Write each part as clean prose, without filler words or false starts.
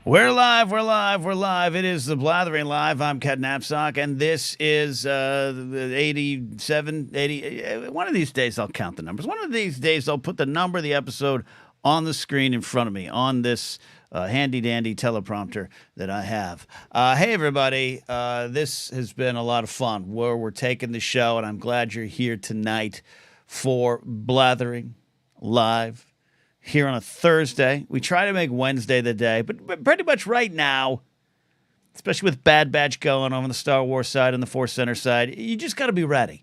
We're live, we're live, we're live. It is the Blathering Live. I'm Cat Knapsack, and this is 87, 80. One of these days I'll count the numbers. One of these days I'll put the number of the episode on the screen in front of me on this handy-dandy teleprompter that I have. Hey, everybody. This has been a lot of fun where we're taking the show, and I'm glad you're here tonight for Blathering Live. Here on a Thursday. We try to make Wednesday the day, but pretty much right now, especially with Bad Batch going on the Star Wars side and the Force Center side, you just got to be ready.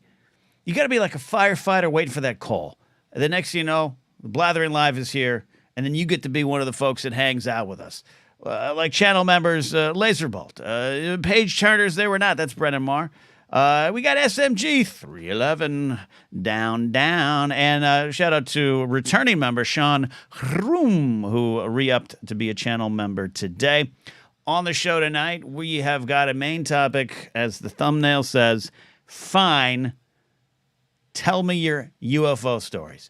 You got to be like a firefighter waiting for that call. And the next thing you know, the Blathering Live is here, and then you get to be one of the folks that hangs out with us. Like channel members, Laserbolt. Page turners, they were not. That's Brennan Marr. We got SMG 311 down. And shout out to returning member Sean Hroom, who re-upped to be a channel member today. On the show tonight, we have got a main topic, as the thumbnail says, fine, tell me your UFO stories.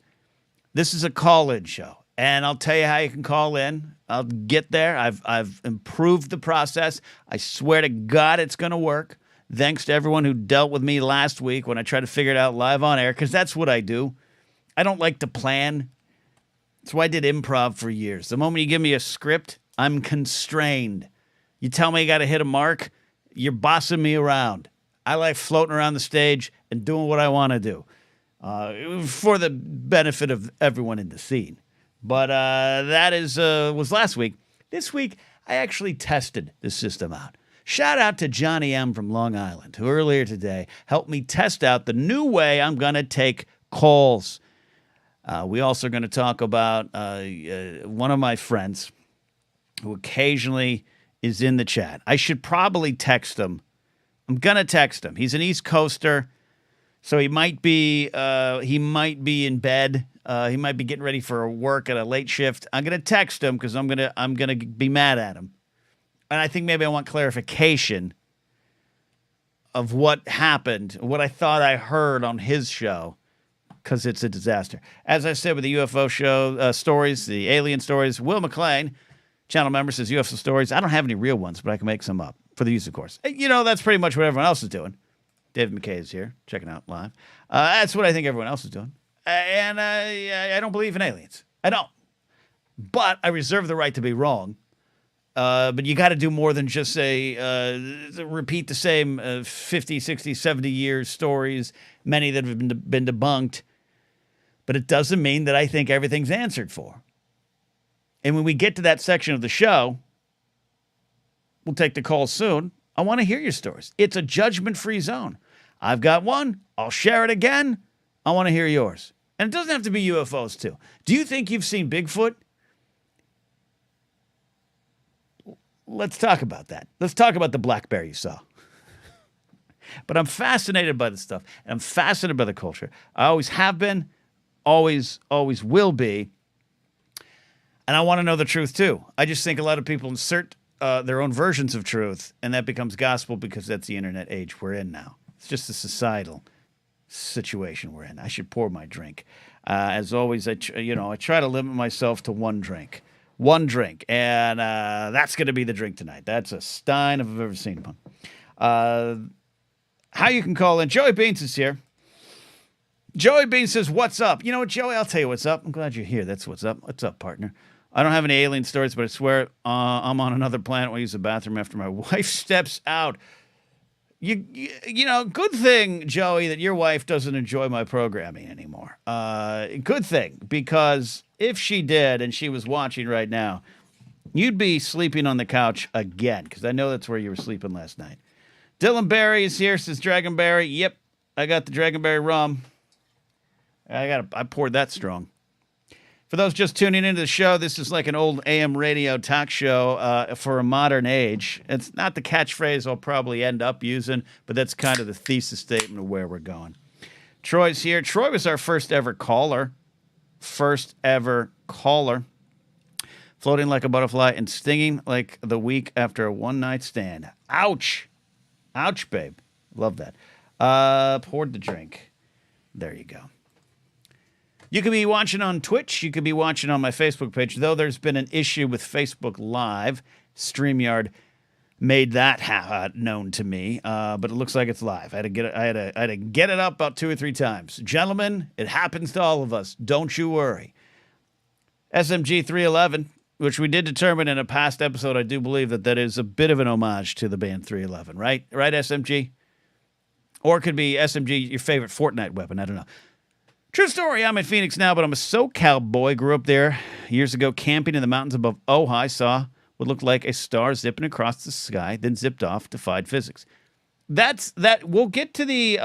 This is a call-in show, and I'll tell you how you can call in. I'll get there. I've improved the process. I swear to God it's going to work. Thanks to everyone who dealt with me last week when I tried to figure it out live on air, because that's what I do. I don't like to plan. That's why I did improv for years. The moment you give me a script, I'm constrained. You tell me I got to hit a mark, you're bossing me around. I like floating around the stage and doing what I want to do for the benefit of everyone in the scene. But that was last week. This week, I actually tested the system out. Shout out to Johnny M. from Long Island, who earlier today helped me test out the new way I'm going to take calls. We also are going to talk about one of my friends who occasionally is in the chat. I should probably text him. I'm going to text him. He's an East Coaster, so he might be in bed. He might be getting ready for work at a late shift. I'm going to text him because I'm going to be mad at him. And I think maybe I want clarification of what happened, what I thought I heard on his show, because it's a disaster. As I said with the UFO show stories, the alien stories, Will McLean, channel member, says UFO stories. I don't have any real ones, but I can make some up for the use, of course. You know, that's pretty much what everyone else is doing. David McKay is here, checking out live. That's what I think everyone else is doing. And I don't believe in aliens. I don't. But I reserve the right to be wrong. But you got to do more than just say, repeat the same 50, 60, 70 years stories, many that have been debunked. But it doesn't mean that I think everything's answered for. And when we get to that section of the show, we'll take the call soon. I want to hear your stories. It's a judgment-free zone. I've got one. I'll share it again. I want to hear yours. And it doesn't have to be UFOs, too. Do you think you've seen Bigfoot? Let's talk about that. Let's talk about the black bear you saw. But I'm fascinated by this stuff. And I'm fascinated by the culture. I always have been, always will be. And I want to know the truth, too. I just think a lot of people insert their own versions of truth, and that becomes gospel because that's the internet age we're in now. It's just a societal situation we're in. I should pour my drink. As always, I try to limit myself to one drink. One drink, and that's going to be the drink tonight. That's a Stein if I've ever seen one. How you can call in. Joey Beans is here. Joey Beans says, what's up? You know what, Joey? I'll tell you what's up. I'm glad you're here. That's what's up. What's up, partner? I don't have any alien stories, but I swear I'm on another planet. I'll use the bathroom after my wife steps out. You know, good thing, Joey, that your wife doesn't enjoy my programming anymore. Good thing, because if she did and she was watching right now, you'd be sleeping on the couch again, because I know that's where you were sleeping last night. Dylan Barry is here, says Dragonberry. Yep, I got the Dragonberry rum. I poured that strong. For those just tuning into the show, this is like an old AM radio talk show for a modern age. It's not the catchphrase I'll probably end up using, but that's kind of the thesis statement of where we're going. Troy's here. Troy was our first ever caller. Floating like a butterfly and stinging like the week after a one-night stand. Ouch. Ouch, babe. Love that. Poured the drink. There you go. You could be watching on Twitch. You could be watching on my Facebook page, though there's been an issue with Facebook Live. StreamYard made that known to me, but it looks like it's live. I had to get it up about 2 or 3 times. Gentlemen, it happens to all of us. Don't you worry. SMG 311, which we did determine in a past episode, I do believe that is a bit of an homage to the band 311, right? Right, SMG? Or it could be SMG, your favorite Fortnite weapon. I don't know. True story, I'm in Phoenix now, but I'm a SoCal boy. Grew up there years ago, camping in the mountains above Ojai. Saw what looked like a star zipping across the sky, then zipped off, defied physics. We'll get to the,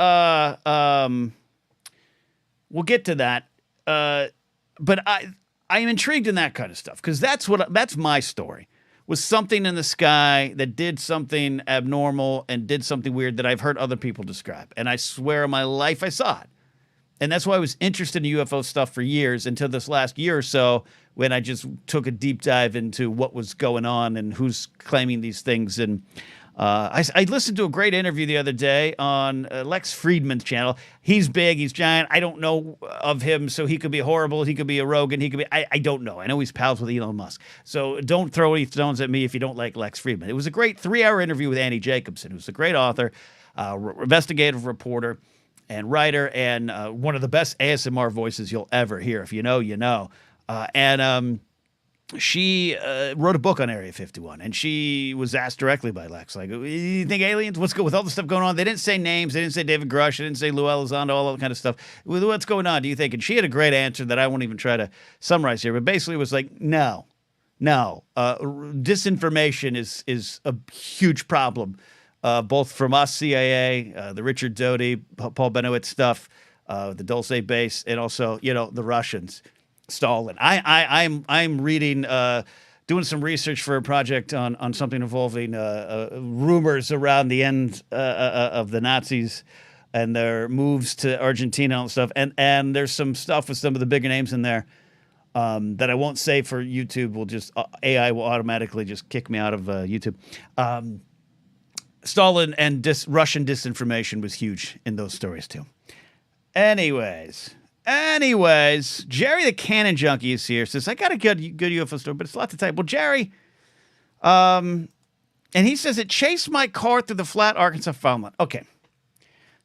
we'll get to that. But I am intrigued in that kind of stuff, because that's my story. Was something in the sky that did something abnormal and did something weird that I've heard other people describe. And I swear on my life I saw it. And that's why I was interested in UFO stuff for years, until this last year or so, when I just took a deep dive into what was going on and who's claiming these things. And I listened to a great interview the other day on Lex Friedman's channel. He's big, he's giant. I don't know of him, so he could be horrible. He could be a Rogan. He could be, I don't know. I know he's pals with Elon Musk. So don't throw any stones at me if you don't like Lex Friedman. It was a great 3-hour interview with Annie Jacobson, who's a great author, investigative reporter, and writer, and one of the best ASMR voices you'll ever hear. If you know, you know. She wrote a book on Area 51, and she was asked directly by Lex, like, you think aliens? What's good with all the stuff going on? They didn't say names. They didn't say David Grush. They didn't say Lou Elizondo, all that kind of stuff. What's going on, do you think? And she had a great answer that I won't even try to summarize here, but basically it was like, no. Disinformation is a huge problem. Both from us, CIA, the Richard Doty, Paul Bennett stuff, the Dulce base, and also, the Russians, Stalin. I'm reading, doing some research for a project on something involving rumors around the end of the Nazis and their moves to Argentina and stuff. And there's some stuff with some of the bigger names in there that I won't say for YouTube. AI will automatically just kick me out of YouTube. Stalin and Russian disinformation was huge in those stories too. Anyways, Gerry the Cannon Junkie is here. Says, I got a good UFO story, but it's a lot to type. Well, Gerry, and he says, it chased my car through the flat Arkansas farmland. Okay,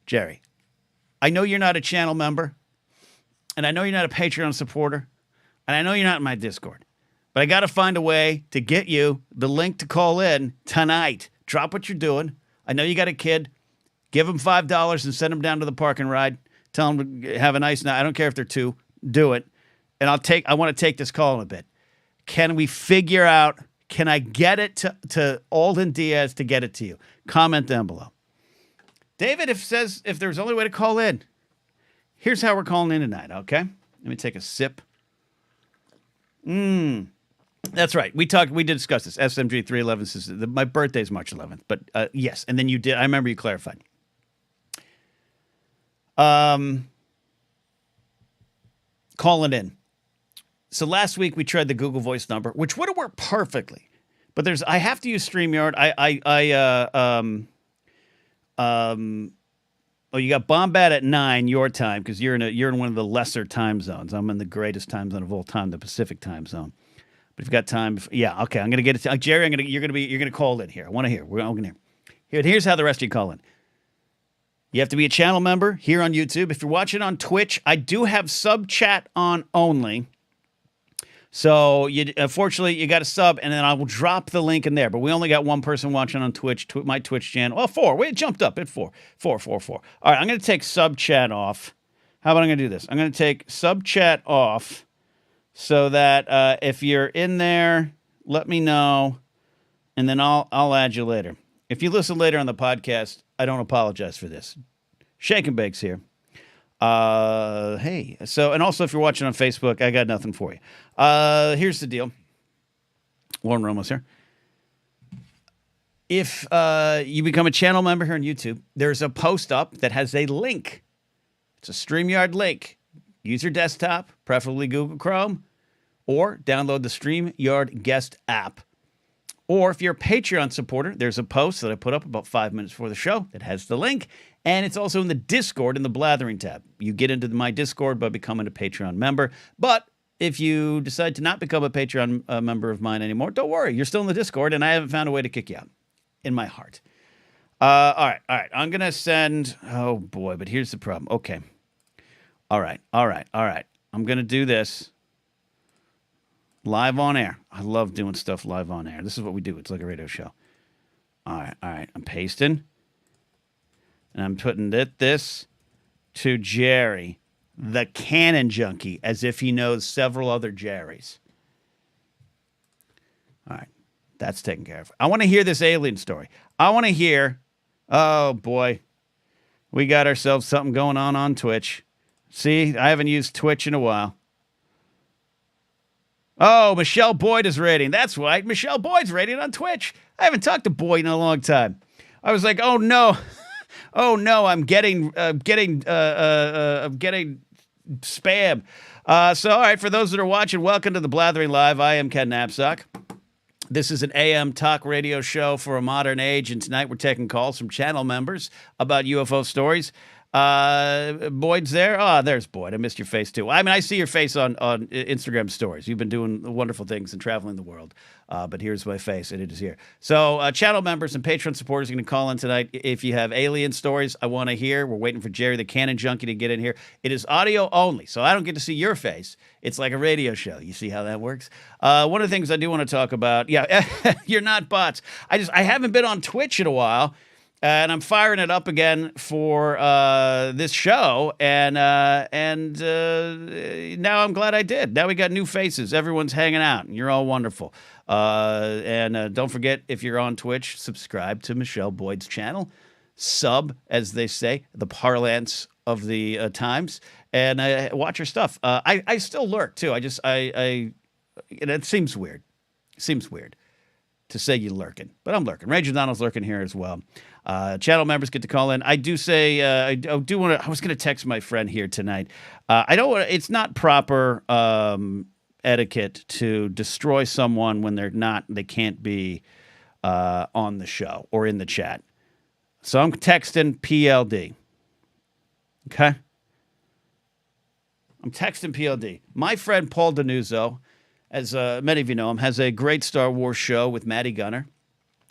Gerry, I know you're not a channel member, and I know you're not a Patreon supporter, and I know you're not in my Discord, but I got to find a way to get you the link to call in tonight. Drop what you're doing. I know you got a kid. Give him $5 and send him down to the park and ride. Tell him to have a nice night. I don't care if they're 2. Do it. And I want to take this call in a bit. Can we figure out, can I get it to Alden Diaz to get it to you? Comment down below. David if there's only way to call in. Here's how we're calling in tonight, okay? Let me take a sip. That's right. We did discuss this. SMG 311 says my birthday's March 11th, but yes. And then you did. I remember you clarified. Calling in. So last week we tried the Google Voice number, which would have worked perfectly, but I have to use StreamYard. You got Bombat at 9 your time, because you're in one of the lesser time zones. I'm in the greatest time zone of all time, the Pacific time zone. But if you've got time, yeah, okay. I'm gonna get it. Gerry, you're gonna call in here. I want to hear. We're all gonna hear. Here's how the rest of you call in. You have to be a channel member here on YouTube. If you're watching on Twitch, I do have sub chat on only. So unfortunately you got to sub, and then I will drop the link in there. But we only got one person watching on Twitch, my Twitch channel. Oh, 4. Wait, it jumped up at 4. 4. All right, I'm gonna take sub chat off. How about I'm gonna do this? I'm gonna take sub chat off. So that if you're in there, let me know, and then I'll add you later. If you listen later on the podcast, I don't apologize for this. Shake and Bake's here. Hey. So, and also if you're watching on Facebook, I got nothing for you. Here's the deal. Warren Romo's here. If you become a channel member here on YouTube, there's a post up that has a link. It's a StreamYard link. Use your desktop, preferably Google Chrome, or download the StreamYard guest app. Or if you're a Patreon supporter, there's a post that I put up about 5 minutes before the show that has the link, And it's also in the Discord in the Blathering tab. You get into my Discord by becoming a Patreon member. But if you decide to not become a Patreon member of mine anymore, don't worry. You're still in the Discord, and I haven't found a way to kick you out in my heart. All right. I'm going to send... Oh, boy, but here's the problem. Okay. All right. I'm going to do this live on air. I love doing stuff live on air. This is what we do. It's like a radio show. All right. I'm pasting. And I'm putting this to Gerry, the canon junkie, as if he knows several other Jerrys. All right. That's taken care of. I want to hear this alien story. I want to hear, oh, boy, we got ourselves something going on Twitch. See, I haven't used Twitch in a while. Oh, Michelle Boyd is rating. That's right. Michelle Boyd's rating on Twitch. I haven't talked to Boyd in a long time. I was like, oh, no. Oh no, I'm getting spam. So all right, for those that are watching, welcome to the Blathering Live. I am Ken Knapsack. This is an AM talk radio show for a modern age, and tonight we're taking calls from channel members about UFO stories. Boyd's there. Oh, there's Boyd. I missed your face too. I mean, I see your face on Instagram stories. You've been doing wonderful things and traveling the world. But here's my face, and it is here. So channel members and Patreon supporters are going to call in tonight. If you have alien stories, I want to hear. We're waiting for Gerry, the canon junkie, to get in here. It is audio only, so I don't get to see your face. It's like a radio show. You see how that works? One of the things I do want to talk about, you're not bots. I haven't been on Twitch in a while. And I'm firing it up again for this show, and now I'm glad I did. Now we got new faces. Everyone's hanging out, and you're all wonderful. And don't forget, if you're on Twitch, subscribe to Michelle Boyd's channel. Sub, as they say, the parlance of the times, and watch her stuff. I still lurk too. It seems weird. To say you're lurking, but I'm lurking. Ranger Donald's lurking here as well. Channel members get to call in. I do say I do want to. I was going to text my friend here tonight. I don't want. It's not proper etiquette to destroy someone when they're not. They can't be on the show or in the chat. So I'm texting PLD. Okay. I'm texting PLD. My friend Paul Denuzzo, as many of you know him, has a great Star Wars show with Maddie Gunner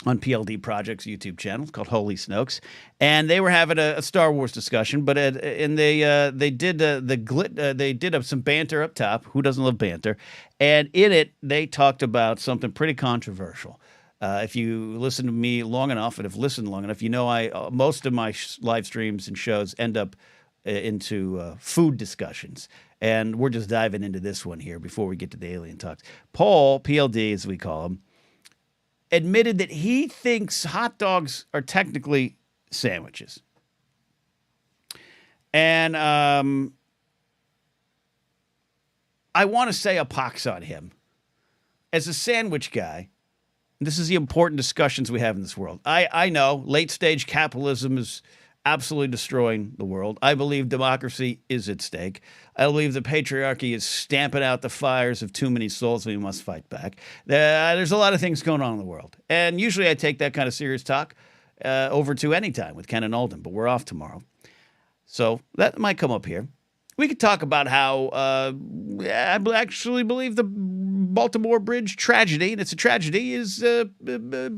on PLD Project's YouTube channel. It's called Holy Snokes, and they were having a Star Wars discussion. But they did some banter up top. Who doesn't love banter? And in it, they talked about something pretty controversial. If you listen to me long enough and have listened long enough, you know most of my live streams and shows end up into food discussions. And we're just diving into this one here before we get to the alien talks. Paul, PLD as we call him, admitted that he thinks hot dogs are technically sandwiches. And I want to say a pox on him. As a sandwich guy, this is the important discussions we have in this world. I know late-stage capitalism is absolutely destroying the world. I believe democracy is at stake. I believe the patriarchy is stamping out the fires of too many souls. We must fight back. There's a lot of things going on in the world. And usually I take that kind of serious talk over to Anytime with Ken and Alden, but we're off tomorrow. So that might come up here. We could talk about how I actually believe the Baltimore Bridge tragedy, and it's a tragedy, is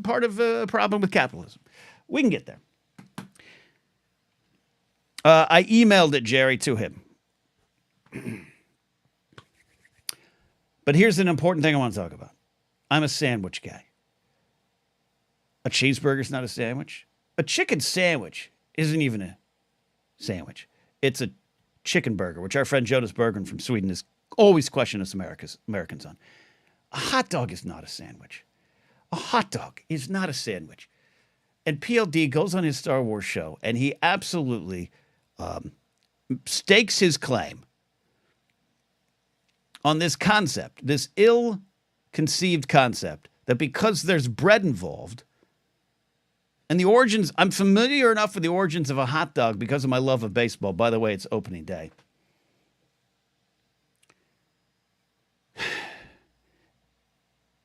part of a problem with capitalism. We can get there. I emailed it, Gerry, to him. But here's an important thing I want to talk about. I'm a sandwich guy. A cheeseburger's not a sandwich. A chicken sandwich isn't even a sandwich. It's a chicken burger, which our friend Jonas Berggren from Sweden is always questioning us Americans on. A hot dog is not a sandwich. A hot dog is not a sandwich. And PLD goes on his Star Wars show, and he absolutely stakes his claim on this concept, this ill-conceived concept, that because there's bread involved, and the origins, I'm familiar enough with the origins of a hot dog because of my love of baseball. By the way, it's opening day.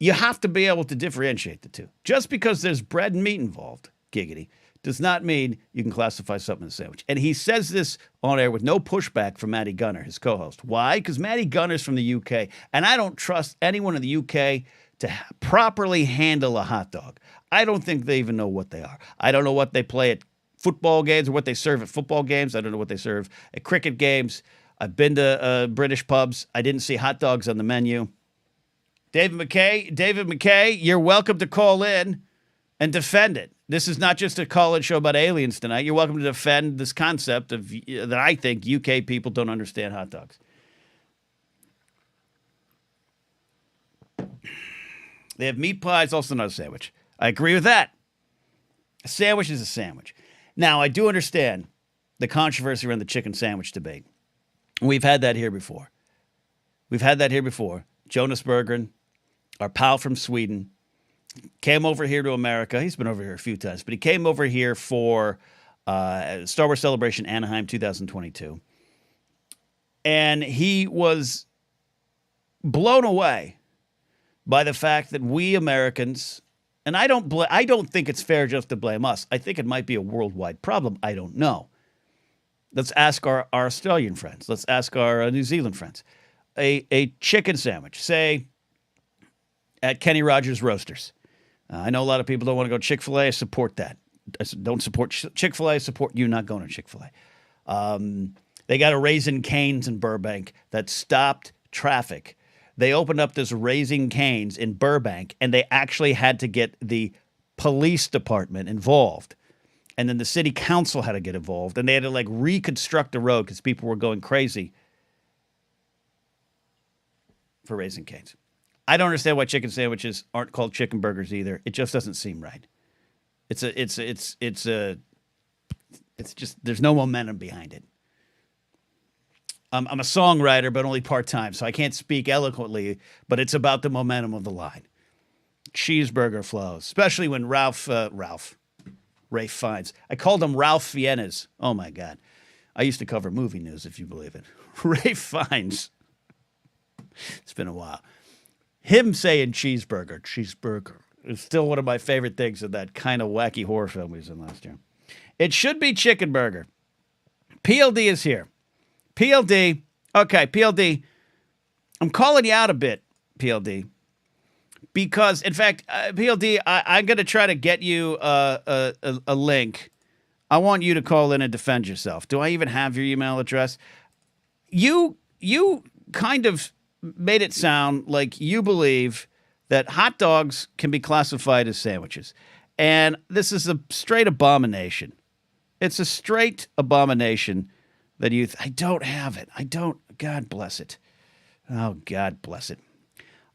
You have to be able to differentiate the two. Just because there's bread and meat involved, giggity, does not mean you can classify something as a sandwich. And he says this on air with no pushback from Matty Gunner, his co-host. Why? Because Matty Gunner's from the UK, and I don't trust anyone in the UK to properly handle a hot dog. I don't think they even know what they are. I don't know what they play at football games or what they serve at football games. I don't know what they serve at cricket games. I've been to British pubs. I didn't see hot dogs on the menu. David McKay, you're welcome to call in and defend it. This is not just a call-in show about aliens tonight. You're welcome to defend this concept of that I think UK people don't understand hot dogs. They have meat pies, also not a sandwich. I agree with that. A sandwich is a sandwich. Now, I do understand the controversy around the chicken sandwich debate. We've had that here before. Jonas Berggren, our pal from Sweden, came over here to America. He's been over here a few times, but he came over here for Star Wars Celebration Anaheim 2022. And he was blown away by the fact that we Americans, and I don't think it's fair just to blame us. I think it might be a worldwide problem. I don't know. Let's ask our Australian friends. Let's ask our New Zealand friends. A chicken sandwich, say, at Kenny Rogers Roasters. I know a lot of people don't want to go Chick-fil-A. I support that. I don't support Chick-fil-A. I support you not going to Chick-fil-A. They got a Raising Cane's in Burbank that stopped traffic. They opened up this Raising Cane's in Burbank, and they actually had to get the police department involved. And then the city council had to get involved, and they had to like reconstruct the road because people were going crazy for Raising Cane's. I don't understand why chicken sandwiches aren't called chicken burgers either. It just doesn't seem right. It's just there's no momentum behind it. I'm a songwriter, but only part-time, so I can't speak eloquently, but it's about the momentum of the line. Cheeseburger flows, especially when Rafe Fiennes. I called him Ralph Fiennes. Oh, my God. I used to cover movie news, if you believe it. Rafe Fiennes. It's been a while. Him saying cheeseburger, is still one of my favorite things in that kind of wacky horror film we was in last year. It should be chicken burger. PLD is here. PLD. Okay, PLD. I'm calling you out a bit, PLD. Because, in fact, PLD, I'm going to try to get you a link. I want you to call in and defend yourself. Do I even have your email address? You kind of made it sound like you believe that hot dogs can be classified as sandwiches. And this is a straight abomination. It's a straight abomination that I don't have it. I don't. God bless it. Oh, God bless it.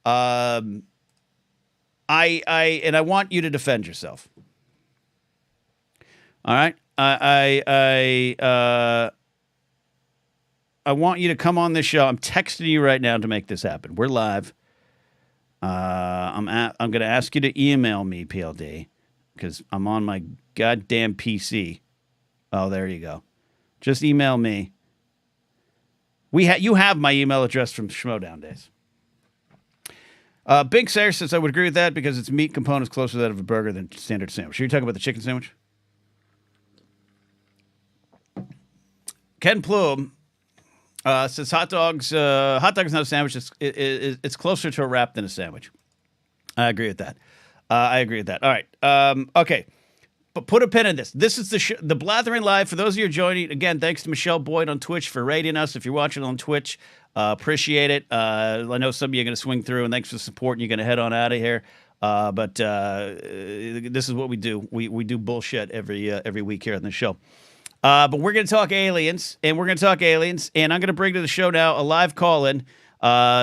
And I want you to defend yourself. All right? I want you to come on this show. I'm texting you right now to make this happen. We're live. I'm going to ask you to email me, PLD, because I'm on my goddamn PC. Oh, there you go. Just email me. You have my email address from Schmodown days. Big Sayre says I would agree with that because its meat component is closer to that of a burger than standard sandwich. Are you talking about the chicken sandwich? Ken Plume says hot dog is not a sandwich. It's closer to a wrap than a sandwich. I agree with that. All right. Okay. But put a pin in this. This is the Blathering Live. For those of you joining, again, thanks to Michelle Boyd on Twitch for rating us. If you're watching on Twitch, appreciate it. I know some of you are going to swing through, and thanks for the support, and you're going to head on out of here. But this is what we do. We do bullshit every week here on the show. But we're going to talk aliens, and I'm going to bring to the show now a live call-in.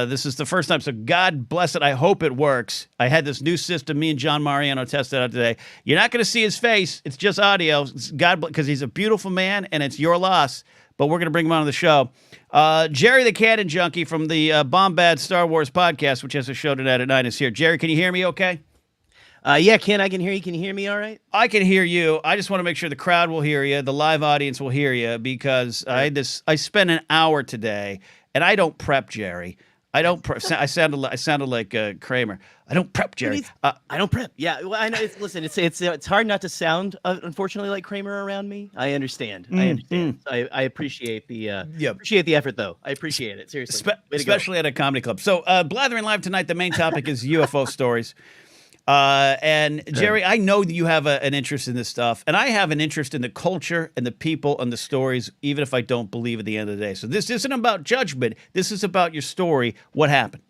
This is the first time, so God bless it. I hope it works. I had this new system. Me and John Mariano tested out today. You're not going to see his face. It's just audio. Because he's a beautiful man, and it's your loss. But we're going to bring him on the show. Gerry the Cannon Junkie from the Bombad Star Wars podcast, which has a show tonight at 9, is here. Gerry, can you hear me okay? Yeah, Ken, I can hear you. Can you hear me all right? I can hear you. I just want to make sure the crowd will hear you, the live audience will hear you, because I spent an hour today, and I don't prep Gerry. I don't prep. I sounded like Kramer. I don't prep, Gerry. I don't prep. Yeah, well, I know. Listen, it's hard not to sound, unfortunately, like Kramer around me. I understand. I understand. I appreciate the appreciate the effort, though. I appreciate it seriously, especially at a comedy club. So, Blathering Live tonight. The main topic is UFO stories. And Gerry, I know that you have an interest in this stuff, and I have an interest in the culture and the people and the stories, even if I don't believe at the end of the day. So this isn't about judgment. This is about your story. What happened?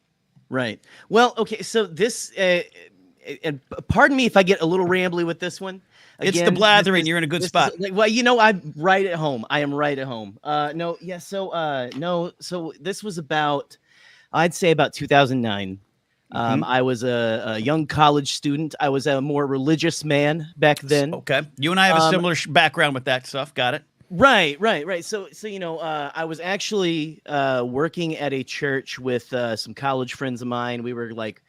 Right. Well, okay. So this, and pardon me if I get a little rambly with this one. Again, it's the Blathering. You're in a good spot. Well, I'm right at home. I am right at home. No. So this was about, I'd say about 2009. I was a young college student. I was a more religious man back then. Okay. You and I have a similar background with that stuff. Got it. Right. So I was actually working at a church with some college friends of mine. We were like a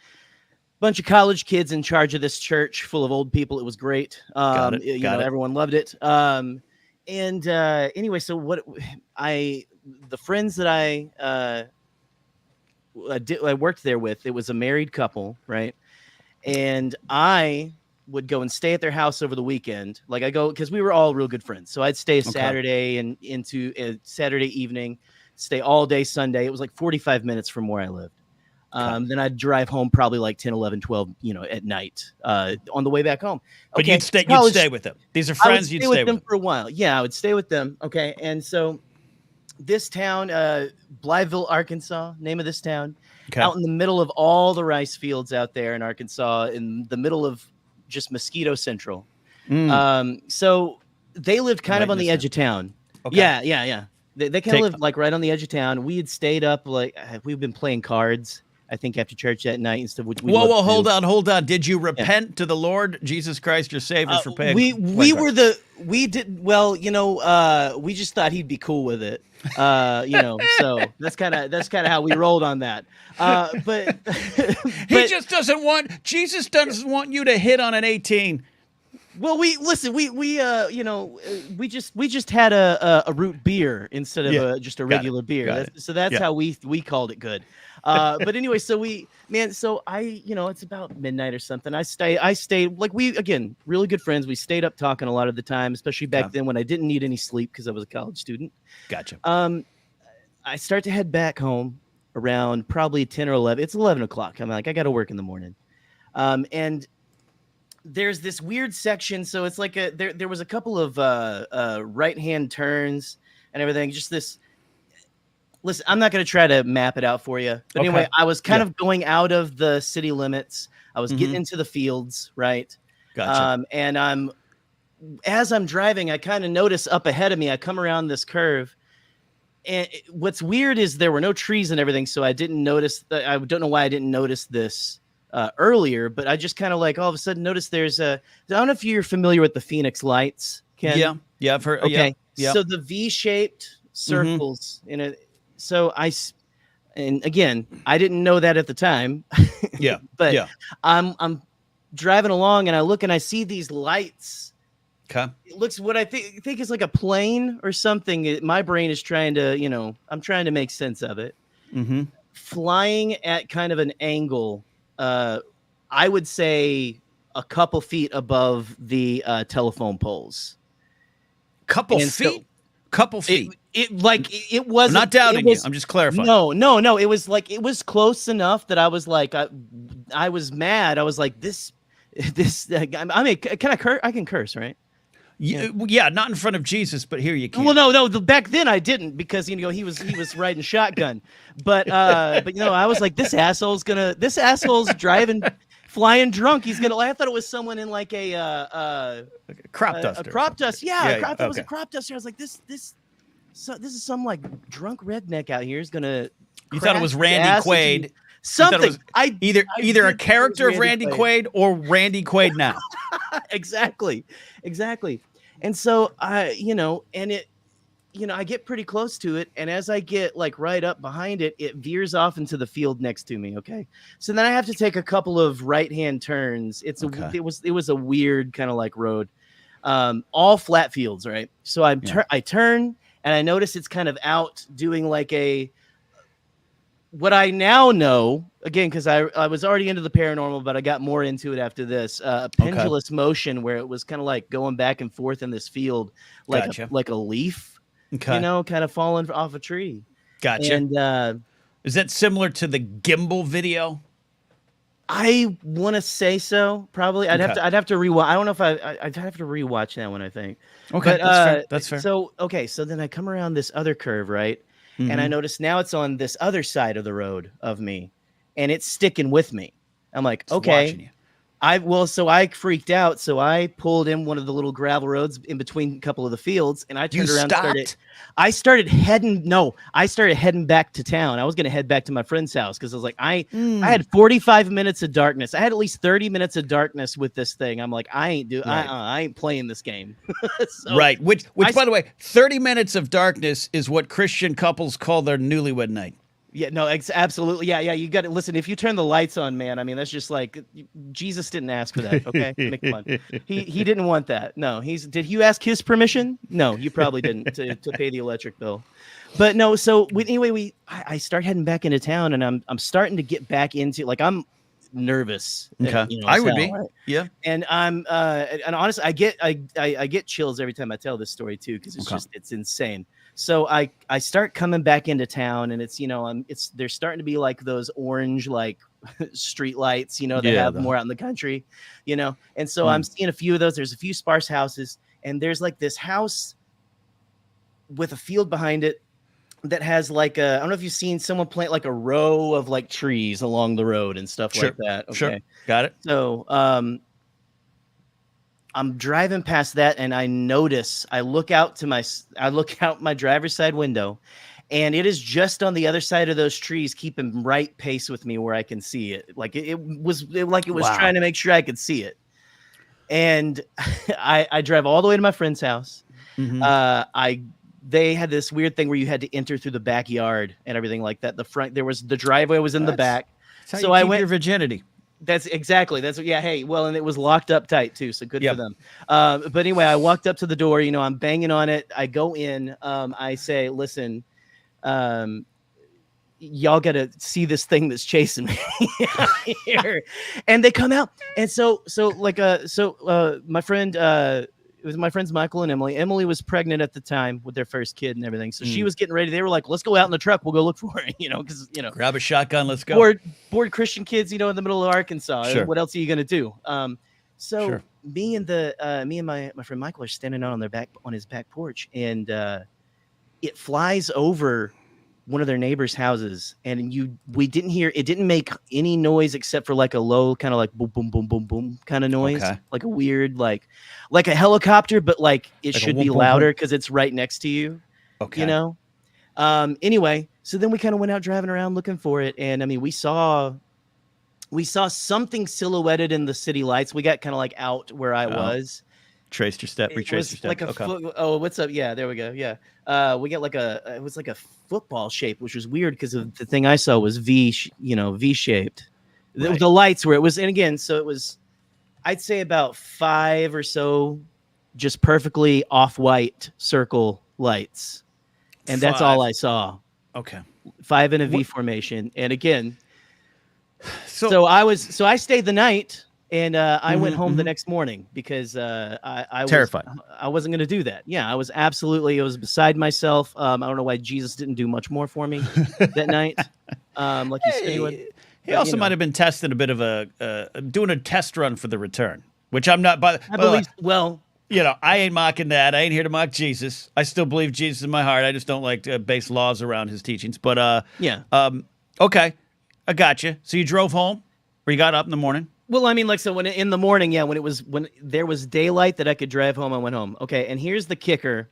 bunch of college kids in charge of this church full of old people. It was great. Got it. Everyone loved it. Anyway, so the friends that I worked there with, it was a married couple, right? And I would go and stay at their house over the weekend. Like I go, because we were all real good friends. So I'd stay Saturday and into Saturday evening, stay all day Sunday. It was like 45 minutes from where I lived. Then I'd drive home probably like 10, 11, 12, at night on the way back home. But you'd stay with them. These are friends. You'd stay with them for a while. Yeah, I would stay with them. Okay. And so this town, Blytheville, Arkansas, name of this town, out in the middle of all the rice fields out there in Arkansas, in the middle of just Mosquito Central. So they lived kind of on the edge of town. Okay. Yeah. They kind of lived like right on the edge of town. We had stayed up, like we've been playing cards, I think, after church that night and stuff. Which whoa, hold on. Did you repent to the Lord Jesus Christ, your Savior, for paying? We just thought he'd be cool with it. So that's kind of how we rolled on that. But Jesus doesn't want you to hit on an 18. Well, we just had a root beer instead of just a regular beer. That's how we called it good. But anyway, so it's about midnight or something. I stayed like again, really good friends. We stayed up talking a lot of the time, especially back then when I didn't need any sleep because I was a college student. Gotcha. I start to head back home around probably 10 or 11. It's 11 o'clock. I'm like, I got to work in the morning. And there's this weird section. So it's like there was a couple of right-hand turns and everything. Just this. Listen, I'm not going to try to map it out for you. But anyway, I was kind of going out of the city limits. I was getting into the fields, right? Gotcha. And as I'm driving, I kind of notice up ahead of me, I come around this curve. And what's weird is there were no trees and everything, so I didn't notice that. I don't know why I didn't notice this earlier, but I just kind of like all of a sudden noticed there's I don't know if you're familiar with the Phoenix lights, Ken. Yeah, I've heard. Okay, yeah. So the V-shaped circles in it. So and again, I didn't know that at the time. Yeah. But I'm driving along and I look and I see these lights. Okay. It looks what I think is like a plane or something. My brain is trying to, I'm trying to make sense of it. Mm-hmm. Flying at kind of an angle, I would say a couple feet above the telephone poles. Couple feet? Couple feet. It was. I'm not doubting you. I'm just clarifying. No. It was close enough that I was like, I was mad. I was like, this. I mean, can I curse? I can curse, right? Yeah, not in front of Jesus, but here you can. Well, no. Back then I didn't because he was riding shotgun, but I was like, this asshole's driving, flying drunk. He's gonna. I thought it was someone in like a crop duster. A crop dust. Yeah, I thought it was a okay. crop duster. I was like, this is some like drunk redneck out here is gonna. You thought it was Randy Quaid. Something. Either a character of Randy Quaid or Randy Quaid now. Exactly. And so I get pretty close to it, and as I get like right up behind it, it veers off into the field next to me. Okay, so then I have to take a couple of right-hand turns. It was a weird kind of like road, all flat fields, right? So I turn and I notice it's kind of out doing like what I now know, again, because I was already into the paranormal, but I got more into it after this, a pendulous motion where it was kind of like going back and forth in this field, like like a leaf, you know, kind of falling off a tree. Gotcha. And is that similar to the gimbal video? I want to say so. Probably, I'd have to rewatch. I don't know if I'd have to rewatch that one. I think. Okay, but, that's fair. So so then I come around this other curve, right? And I notice now it's on this other side of the road of me, and it's sticking with me. I'm like, it's okay. So I freaked out. So I pulled in one of the little gravel roads in between a couple of the fields, and I turned around. I started heading back to town. I was going to head back to my friend's house because I was like, I had 45 minutes of darkness. I had at least 30 minutes of darkness with this thing. I'm like, I ain't playing this game. So right. Which by the way, 30 minutes of darkness is what Christian couples call their newlywed night. Yeah, no, absolutely. Yeah. You got to listen. If you turn the lights on, man, I mean, that's just like Jesus didn't ask for that. Okay, make fun. He didn't want that. No, did you ask his permission? No, you probably didn't to pay the electric bill. But no, so I start heading back into town, and I'm starting to get back into, like, I'm nervous. Okay, I would be. Right? Yeah, and and honestly, I get chills every time I tell this story too, because it's insane. So I start coming back into town, and it's there's starting to be like those orange like street lights, they have more out in the country, and so I'm seeing a few of those. There's a few sparse houses, and there's like this house with a field behind it that has like I don't know if you've seen someone plant like a row of like trees along the road and stuff like that. Okay. Sure, got it. So I'm driving past that, and I look out my driver's side window, and it is just on the other side of those trees, keeping right pace with me where I can see it. Like it was trying to make sure I could see it. And I drive all the way to my friend's house. Mm-hmm. They had this weird thing where you had to enter through the backyard and everything like that. The driveway was in the back. So I went your virginity. That's hey, well, and it was locked up tight too, so good for them. But anyway, I walked up to the door, I'm banging on it. I go in, I say, listen, y'all got to see this thing that's chasing me here. And they come out. And so my friend, it was my friends Michael and Emily. Emily was pregnant at the time with their first kid and everything. So she was getting ready. They were like, let's go out in the truck. We'll go look for it, because, grab a shotgun. Let's go. Bored Christian kids, in the middle of Arkansas. Sure. What else are you going to do? Me and my friend Michael are standing out on his back porch, and it flies over one of their neighbors' houses, and it didn't make any noise except for like a low kind of like boom boom boom boom boom kind of noise, like a weird like a helicopter, but like it should be louder because it's right next to you. Anyway, so then we kind of went out driving around looking for it, and I mean we saw something silhouetted in the city lights. We got kind of like out where I was. Retraced your steps. Like what's up? Yeah, there we go. Yeah. We got it was like a football shape, which was weird because the thing I saw was V-shaped. Right. The lights where it was, and again, so it was, I'd say about 5 or so just perfectly off-white circle lights. And that's all I saw. Okay. 5 in a V formation. And again, so I stayed the night. And I went home the next morning because I was terrified. I wasn't going to do that. Yeah, I was beside myself. I don't know why Jesus didn't do much more for me that night. Like you said he would. He also might have been testing a bit of doing a test run for the return, which I'm not. I ain't mocking that. I ain't here to mock Jesus. I still believe Jesus in my heart. I just don't like to base laws around his teachings. But okay, I got you. So you drove home, or you got up in the morning? Well, I mean, like, so when in the morning, when there was daylight that I could drive home, I went home. Okay, and here's the kicker: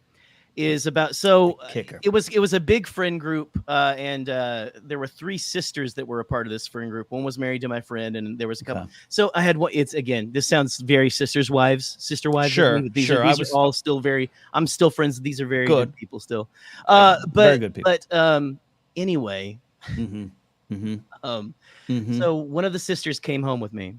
it was a big friend group, and there were 3 sisters that were a part of this friend group. One was married to my friend, and there was a couple. Okay. So I had one. It's again, this sounds very sister wives. Sure, these are all still very. I'm still friends. These are very good people still. Very good people. But anyway. So one of the sisters came home with me.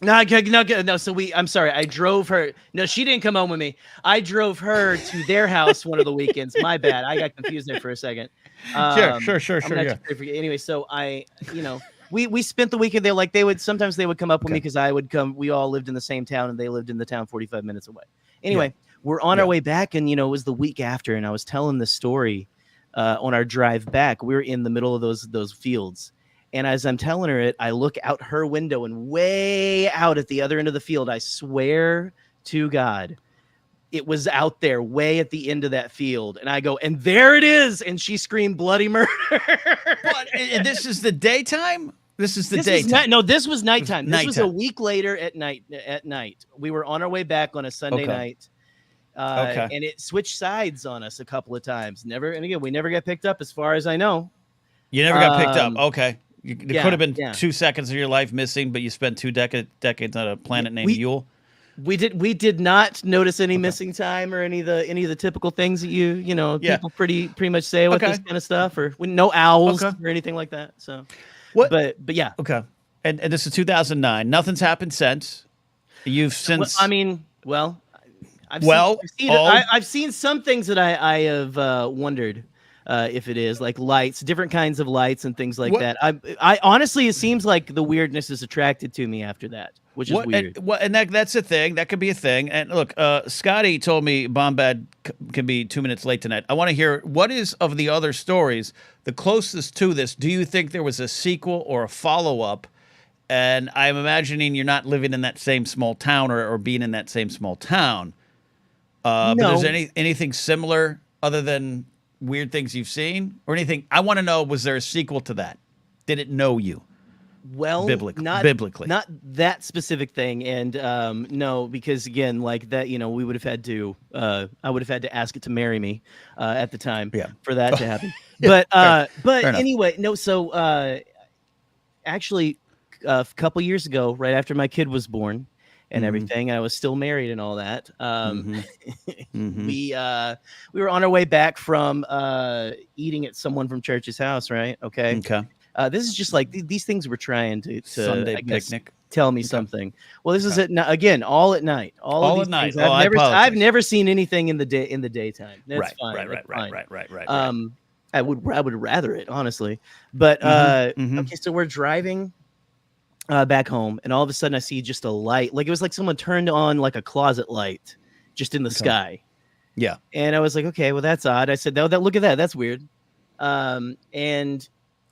No. So I'm sorry. I drove her. No, she didn't come home with me. I drove her to their house one of the weekends. My bad. I got confused there for a second. Sure. I'm gonna have to forget. Anyway, so we spent the weekend there. Like sometimes they would come up with me because I would come. We all lived in the same town, and they lived in the town 45 minutes away. Anyway, we're on our way back, and it was the week after, and I was telling the story on our drive back. We were in the middle of those fields. And as I'm telling her it, I look out her window, and way out at the other end of the field, I swear to God, it was out there way at the end of that field. And I go, and there it is. And she screamed bloody murder. And this is the daytime? This was nighttime. This was a week later at night. We were on our way back on a Sunday night. And it switched sides on us a couple of times. We never got picked up as far as I know. You never got picked up. Okay. It could have been 2 seconds of your life missing, but you spent 2 decades on a planet named Yule. We did not notice any missing time or any of the typical things that people pretty much say with this kind of stuff, or no owls or anything like that. So, but yeah. Okay. And this is 2009. Nothing's happened since. You've since. I've seen some things that I have wondered. If it is like lights, different kinds of lights and things like that. I honestly, it seems like the weirdness is attracted to me after that, which is weird. And that's a thing. That could be a thing. And look, Scotty told me Bombad can be 2 minutes late tonight. I want to hear, what is of the other stories the closest to this? Do you think there was a sequel or a follow-up? And I'm imagining you're not living in that same small town or being in that same small town. No. But there's anything similar other than weird things you've seen or anything? I want to know, was there a sequel to that? Did it know you? Well, biblically, not that specific thing. And no, because again, like that, we would have had to, I would have had to ask it to marry me at the time for that to happen. But anyway, no. So actually, a couple years ago, right after my kid was born, and everything, I was still married and all that. We were on our way back from eating at someone from church's house, right? Okay. This is just like these things were trying to Sunday picnic. Tell me something. Well, this is again all at night. All at night. I've never seen anything in the daytime. That's fine. Right. I would rather it, honestly. But okay, so we're driving back home, and all of a sudden I see just a light, like it was like someone turned on like a closet light just in the sky. Yeah. And I was like, okay, well, that's odd. I said, look at that, that's weird. And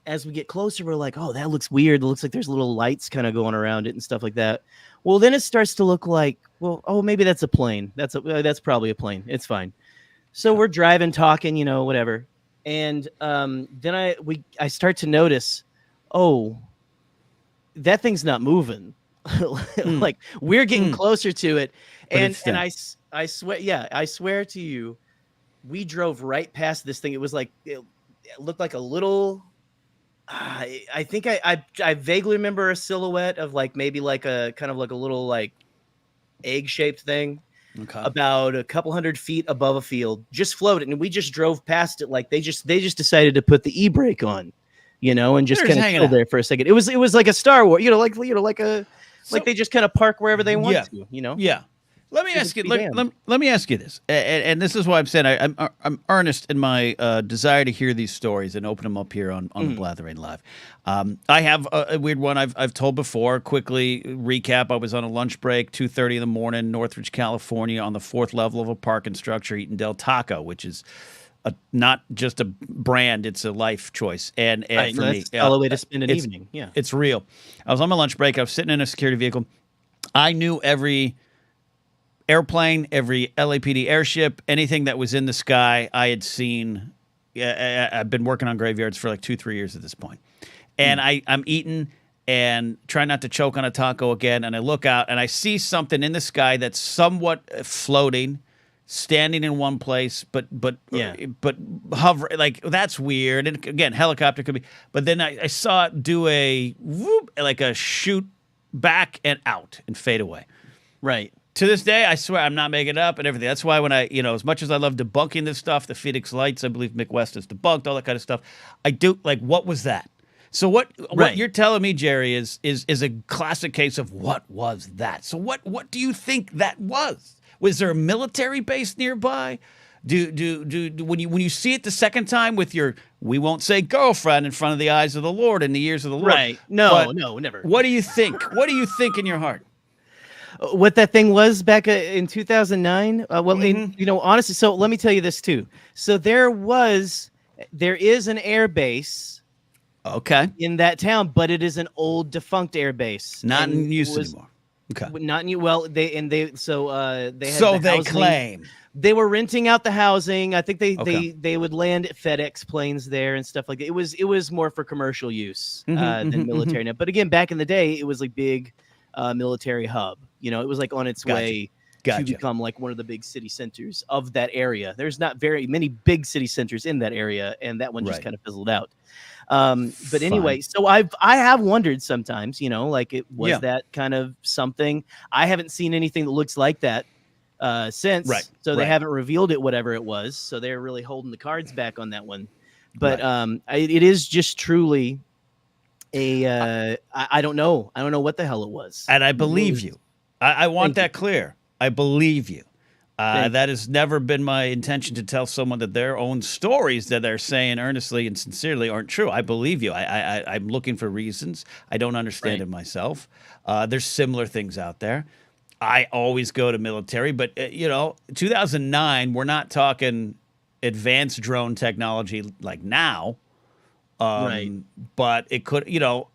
as we get closer, we're like, oh, that looks weird. It looks like there's little lights kind of going around it and stuff like that. Well, then it starts to look like, well, oh, maybe that's a plane. That's probably a plane. It's fine. So we're driving, talking, whatever. And then I start to notice, oh, that thing's not moving. Like we're getting closer to it. And I swear to you, we drove right past this thing. It was like, it looked like a little, I think I vaguely remember a silhouette of like, maybe like a kind of like a little like egg shaped thing. About a couple 100 feet above a field, just floated. And we just drove past it. Like they just decided to put the e-brake on. And just kind of chill there for a second. It was like a Star Wars, like they just kind of park wherever they want to, Yeah. Let me ask you. Let me ask you this, and this is why I'm saying I'm earnest in my desire to hear these stories and open them up here on the Blathering Live. I have a weird one I've told before. Quickly recap: I was on a lunch break, 2:30 in the morning, Northridge, California, on the 4th level of a parking structure, eating Del Taco, which is not just a brand, it's a life choice. And for me, all the way to spend an evening. Yeah, it's real. I was on my lunch break. I was sitting in a security vehicle. I knew every airplane, every LAPD airship, anything that was in the sky, I had seen. I've been working on graveyards for like 2-3 years at this point. And I'm eating and trying not to choke on a taco again. And I look out and I see something in the sky that's somewhat floating, standing in one place, but hovering, like that's weird. And again, helicopter could be, but then I saw it do a whoop, like a shoot back and out and fade away. Right. To this day, I swear I'm not making it up and everything. That's why when I, as much as I love debunking this stuff, the Phoenix Lights, I believe Mick West has debunked all that kind of stuff. I do like, what was that? So what Right. you're telling me, Gerry, is a classic case of what was that? So what do you think that was? Was there a military base nearby? Do when you see it the second time with your, we won't say girlfriend, in front of the eyes of the Lord and the ears of the Lord. Right. No, but no, never. What do you think? What do you think in your heart? What that thing was back in 2009? Honestly, so let me tell you this too. So there is an air base Okay. in that town, but it is an old defunct air base. Not in use anymore. Okay. Not in, well, they had they claim. They were renting out the housing. I think they would land FedEx planes there and stuff like that. It was more for commercial use than military now. But again, back in the day, it was like big military hub. You know, it was like on its way to become like one of the big city centers of that area. There's not very many big city centers in that area, and that one just kind of fizzled out. But anyway, so I have wondered sometimes, you know, like it was that kind of something. I haven't seen anything that looks like that since. Right. So they haven't revealed it, whatever it was. So they're really holding the cards back on that one. But it is just truly a I don't know. I don't know what the hell it was. And I believe you. I want that clear. I believe you. That has never been my intention to tell someone that their own stories that they're saying earnestly and sincerely aren't true. I believe you. I'm looking for reasons. I don't understand it myself. There's similar things out there. I always go to military, but 2009, we're not talking advanced drone technology like now. But it could, Now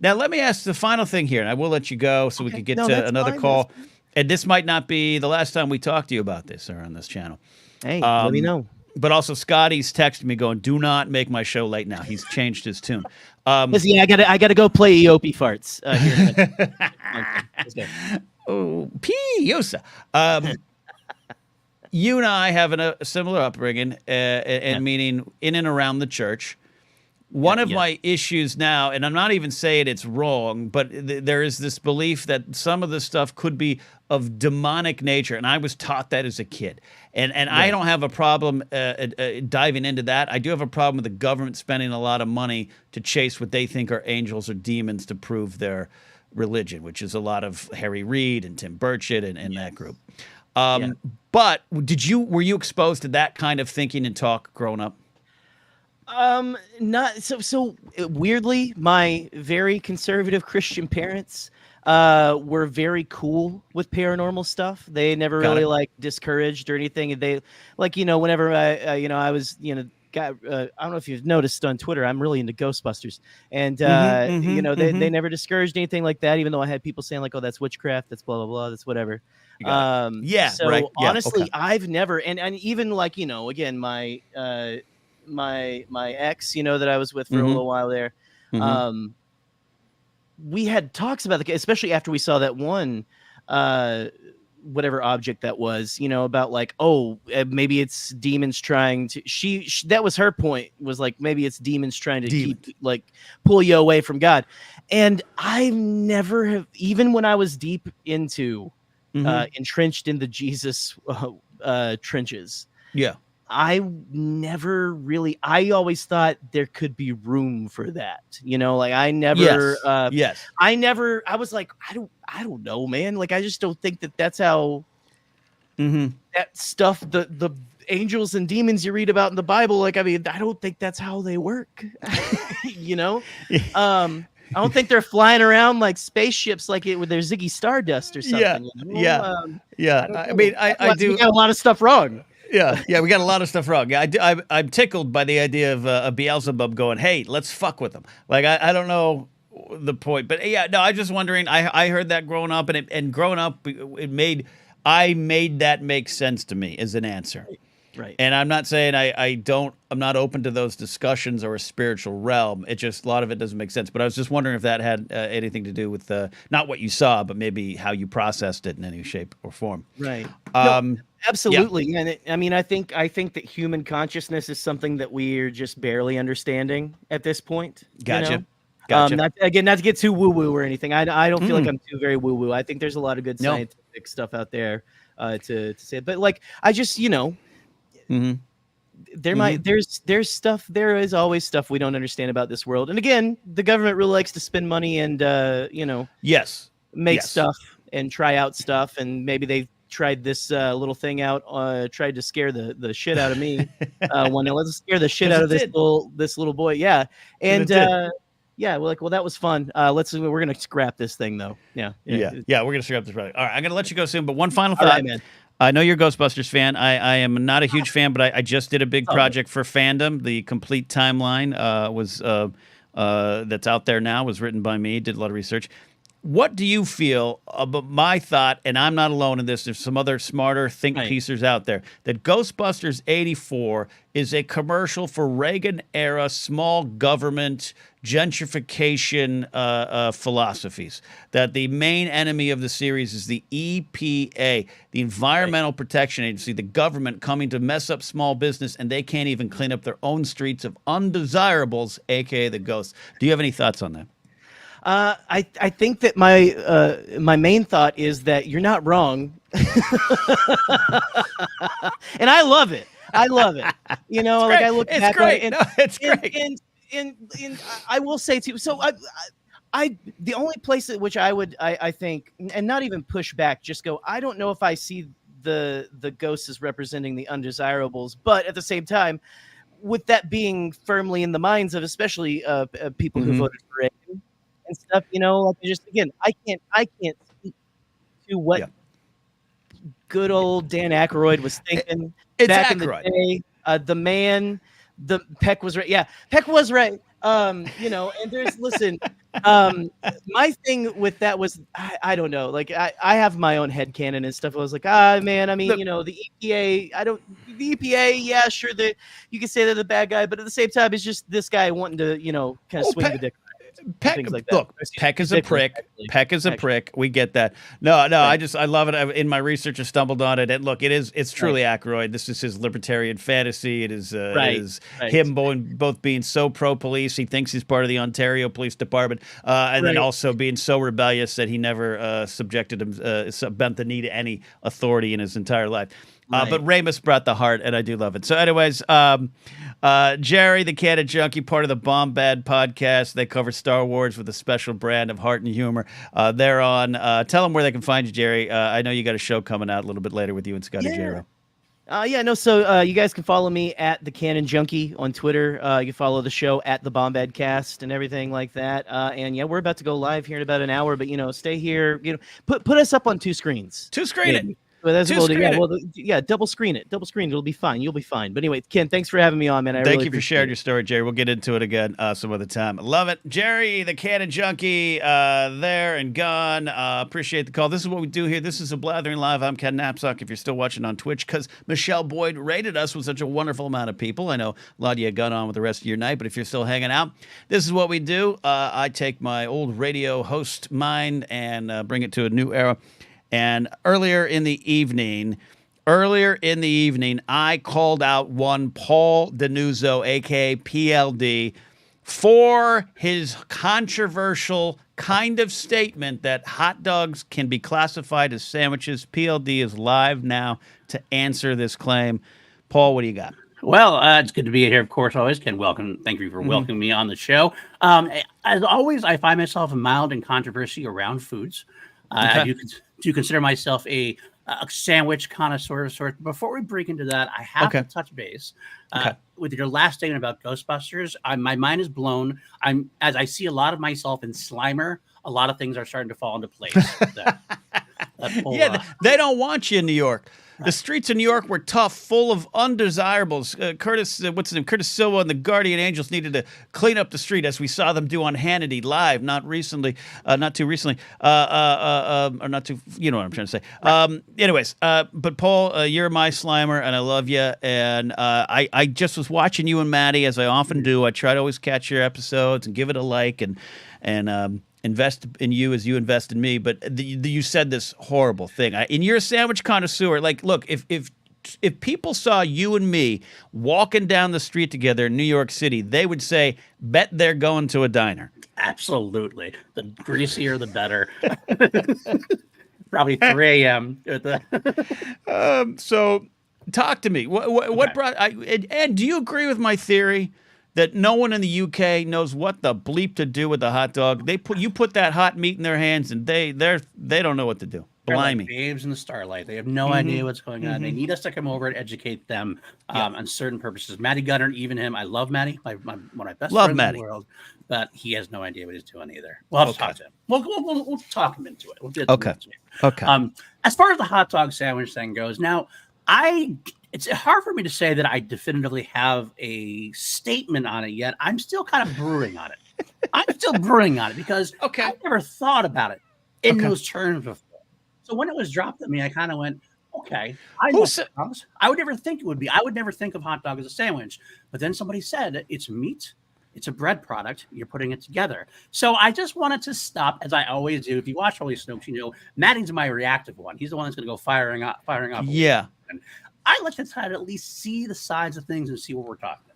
let me ask the final thing here, and I will let you go so we can get to another call. And this might not be the last time we talk to you about this or on this channel. Hey, let me know. But also, Scotty's texting me going, "Do not make my show late now." He's changed his tune. Listen, I gotta go play EOP farts. Here. Oh, Yosa. You and I have a similar upbringing, and meaning in and around the church. One of my issues now, and I'm not even saying it's wrong, but there is this belief that some of this stuff could be of demonic nature, and I was taught that as a kid. And I don't have a problem diving into that. I do have a problem with the government spending a lot of money to chase what they think are angels or demons to prove their religion, which is a lot of Harry Reid and Tim Burchett and that group. But were you exposed to that kind of thinking and talk growing up? Not so weirdly, my very conservative Christian parents were very cool with paranormal stuff. They never really like discouraged or anything. They whenever I was I don't know if you've noticed on Twitter, I'm really into Ghostbusters, and they never discouraged anything like that. Even though I had people saying like, "Oh, that's witchcraft, that's blah blah blah, that's whatever." Honestly, I've never and even like again my ex, that I was with for a little while there. We had talks about especially after we saw that one, whatever object that was, about like, maybe it's demons trying to, she that was her point, was like, maybe it's demons trying to keep like pull you away from God. And I never have, even when I was deep into, entrenched in the Jesus trenches. Yeah. I always thought there could be room for that, like I never, I was like, I don't know, man. Like, I just don't think that's how that stuff, the angels and demons you read about in the Bible. Like, I mean, I don't think that's how they work, I don't think they're flying around like spaceships, like with their Ziggy Stardust or something. I mean, I do. We got a lot of stuff wrong. Yeah, we got a lot of stuff wrong. Yeah, I'm tickled by the idea of a Beelzebub going, "Hey, let's fuck with them." Like, I don't know the point, but I'm just wondering. I heard that growing up, and growing up, I made that make sense to me as an answer. Right. And I'm not saying I'm not open to those discussions or a spiritual realm. It just, a lot of it doesn't make sense. But I was just wondering if that had anything to do with not what you saw, but maybe how you processed it in any shape or form. Right. Absolutely. Yeah. And I mean, I think that human consciousness is something that we're just barely understanding at this point. Gotcha. Not to get too woo-woo or anything. I don't feel like I'm too very woo-woo. I think there's a lot of good scientific stuff out there to say. But like, I just, there's stuff. There is always stuff we don't understand about this world. And again, the government really likes to spend money and Yes. make stuff and try out stuff. And maybe they tried this little thing out, tried to scare the shit out of me. Let's scare the shit out of this little boy. Yeah. And yeah, we're like, well, that was fun. We're gonna scrap this thing though. Yeah. We're gonna scrap this project. All right, I'm gonna let you go soon, but one final thought. All right, man. I know you're a Ghostbusters fan. I am not a huge fan, but I just did a big project for fandom. The complete timeline was that's out there now, was written by me. Did a lot of research. What do you feel about my thought, and I'm not alone in this, there's some other smarter think piecers out there, that Ghostbusters 84 is a commercial for Reagan-era small government gentrification philosophies, that the main enemy of the series is the EPA, the Environmental Protection Agency, the government coming to mess up small business, and they can't even clean up their own streets of undesirables, a.k.a. the ghosts. Do you have any thoughts on that? I think that my main thought is that you're not wrong, and I love it. I love it. I look back on it, it's great. And I will say too. So I the only place at which I think, and not even push back, just go, I don't know if I see the ghosts as representing the undesirables, but at the same time, with that being firmly in the minds of especially people who voted for Reagan and stuff, just again, I can't speak to what good old Dan Aykroyd was thinking back in the day. The man, Peck was right. Yeah, Peck was right. And there's my thing with that was I don't know. Like I have my own headcanon and stuff. I was like, man, I mean, the EPA. The EPA. Yeah, sure. You can say they're the bad guy, but at the same time, it's just this guy wanting to, kind of swing the dick. Peck, like look, Peck is a prick. Peck is a prick. We get that. No, I love it. In my research, I stumbled on it. And look, it's truly Aykroyd. This is his libertarian fantasy. It is him both being so pro-police. He thinks he's part of the Ontario Police Department, and then also being so rebellious that he never subjected bent the knee to any authority in his entire life. But Ramus brought the heart, and I do love it. So anyways, Gerry, the Canon Junkie, part of the Bombad podcast. They cover Star Wars with a special brand of heart and humor. They're on. Tell them where they can find you, Gerry. I know you got a show coming out a little bit later with you and Scotty Jarrow. So you guys can follow me at the Canon Junkie on Twitter. You can follow the show at the Bombadcast and everything like that. And we're about to go live here in about an hour, but stay here. Put us up on two screens. Two screen. Well, that's double screen it. Double screen. It'll be fine. You'll be fine. But anyway, Ken, thanks for having me on, man. Thank you for sharing your story, Gerry. We'll get into it again some other time. Love it. Gerry, the Canon Junkie, there and gone. Appreciate the call. This is what we do here. This is a Blathering Live. I'm Ken Knapsack. If you're still watching on Twitch, because Michelle Boyd rated us with such a wonderful amount of people. I know a lot of you got on with the rest of your night, but if you're still hanging out, this is what we do. I take my old radio host mind and bring it to a new era. And earlier in the evening, I called out one Paul Denuzzo, a.k.a. PLD, for his controversial kind of statement that hot dogs can be classified as sandwiches. PLD is live now to answer this claim. Paul, what do you got? Well, it's good to be here, of course, always. Ken, welcome. Thank you for welcoming me on the show. As always, I find myself mild in controversy around foods. I do consider myself a sandwich connoisseur of sorts. Before we break into that, I have to touch base with your last statement about Ghostbusters. My mind is blown. As I see a lot of myself in Slimer, a lot of things are starting to fall into place. They don't want you in New York. The streets of New York were tough, full of undesirables. Curtis Silva and the Guardian Angels needed to clean up the street, as we saw them do on Hannity live, not too recently, or not too, you know what I'm trying to say. Anyways, but Paul, you're my Slimer, and I love you. And I just was watching you and Maddie, as I often do. I try to always catch your episodes and give it a like and invest in you as you invest in me. But you said this horrible thing. And you're a sandwich connoisseur. Like, look, if people saw you and me walking down the street together in New York City, they would say, bet they're going to a diner. Absolutely. The greasier, the better. Probably 3 a.m. So Talk to me. What brought? And do you agree with my theory that no one in the UK knows what the bleep to do with the hot dog? You put that hot meat in their hands, and they don't know what to do. They're Blimey. like babes in the starlight. They have no idea what's going on. They need us to come over and educate them on certain purposes. Matty Gunner, even him. I love Matty, one of my best friends in the world, but he has no idea what he's doing either. We'll have to talk to him. We'll talk him into it. We'll get okay. Okay. As far as the hot dog sandwich thing goes, now it's hard for me to say that I definitively have a statement on it yet. I'm still kind of brewing on it. Because I've never thought about it in those terms before. So when it was dropped at me, I kind of went, okay. I would never think it would be. I would never think of hot dog as a sandwich. But then somebody said it's meat. It's a bread product. You're putting it together. So I just wanted to stop, as I always do. If you watch Holy Snopes, you know Maddie's my reactive one. He's the one that's going to go firing up. Yeah. And I like to try to at least see the sides of things and see what we're talking about.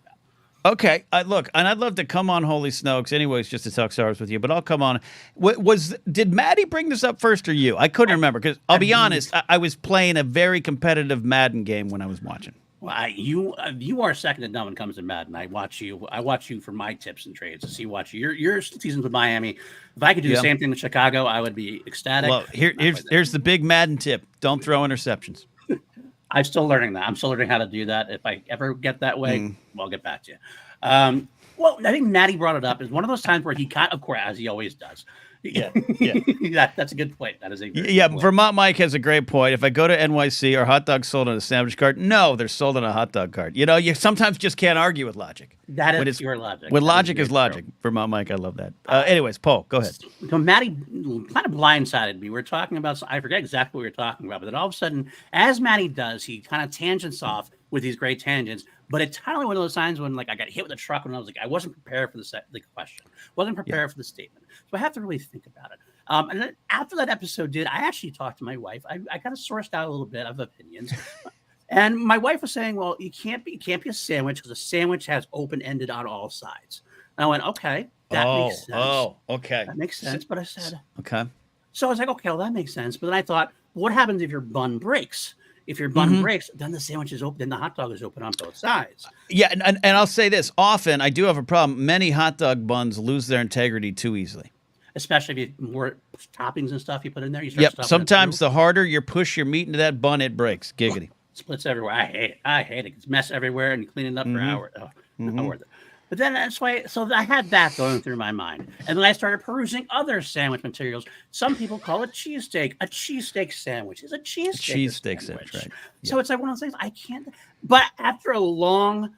Okay, look, and I'd love to come on Holy Snokes anyways, just to talk stars with you, but I'll come on. Did Maddie bring this up first or you? I couldn't remember, because I'll be honest, I was playing a very competitive Madden game when I was watching. Well, you are second to none when it comes to Madden. I watch you for my tips and trades to see your seasons with Miami. If I could do the same thing with Chicago, I would be ecstatic. Well, here's the big Madden tip. Don't throw interceptions. I'm still learning that. I'm still learning how to do that. If I ever get that way, I'll get back to you. Well, I think Natty brought it up. It's one of those times where he of course, as he always does. Yeah. That's a good point. That is a very good point. Vermont Mike has a great point. If I go to NYC, are hot dogs sold on a sandwich cart? No, they're sold on a hot dog cart. You know, you sometimes just can't argue with logic. That is your logic. When logic is logic. Vermont Mike, I love that. Anyways, Paul, go ahead. So Maddie kind of blindsided me. We're talking about, I forget exactly what we were talking about, but then all of a sudden, as Maddie does, he kind of tangents off with these great tangents. But it's kind of one of those times when, like, I got hit with a truck and I was like, I wasn't prepared for the question, wasn't prepared for the statement. So I have to really think about it. And then after that episode I actually talked to my wife. I kind of sourced out a little bit of opinions. And my wife was saying, well, it can't be a sandwich because a sandwich has open-ended on all sides. And I went, okay, that makes sense. Oh, okay. That makes sense. But I said, okay. So I was like, okay, well, that makes sense. But then I thought, what happens if your bun breaks? If your bun breaks, then the sandwich is open, then the hot dog is open on both sides. Yeah, and I'll say this. Often, I do have a problem. Many hot dog buns lose their integrity too easily. Especially if you more toppings and stuff you put in there. Sometimes the harder you push your meat into that bun, it breaks. Giggity. Splits everywhere. I hate it. It's mess everywhere, and you clean it up for hours. Oh, not worth it. But then that's why. So I had that going through my mind, and then I started perusing other sandwich materials. Some people call it cheesesteak. A cheesesteak sandwich is a cheesesteak sandwich. Right? So it's like one of those things I can't. But after a long,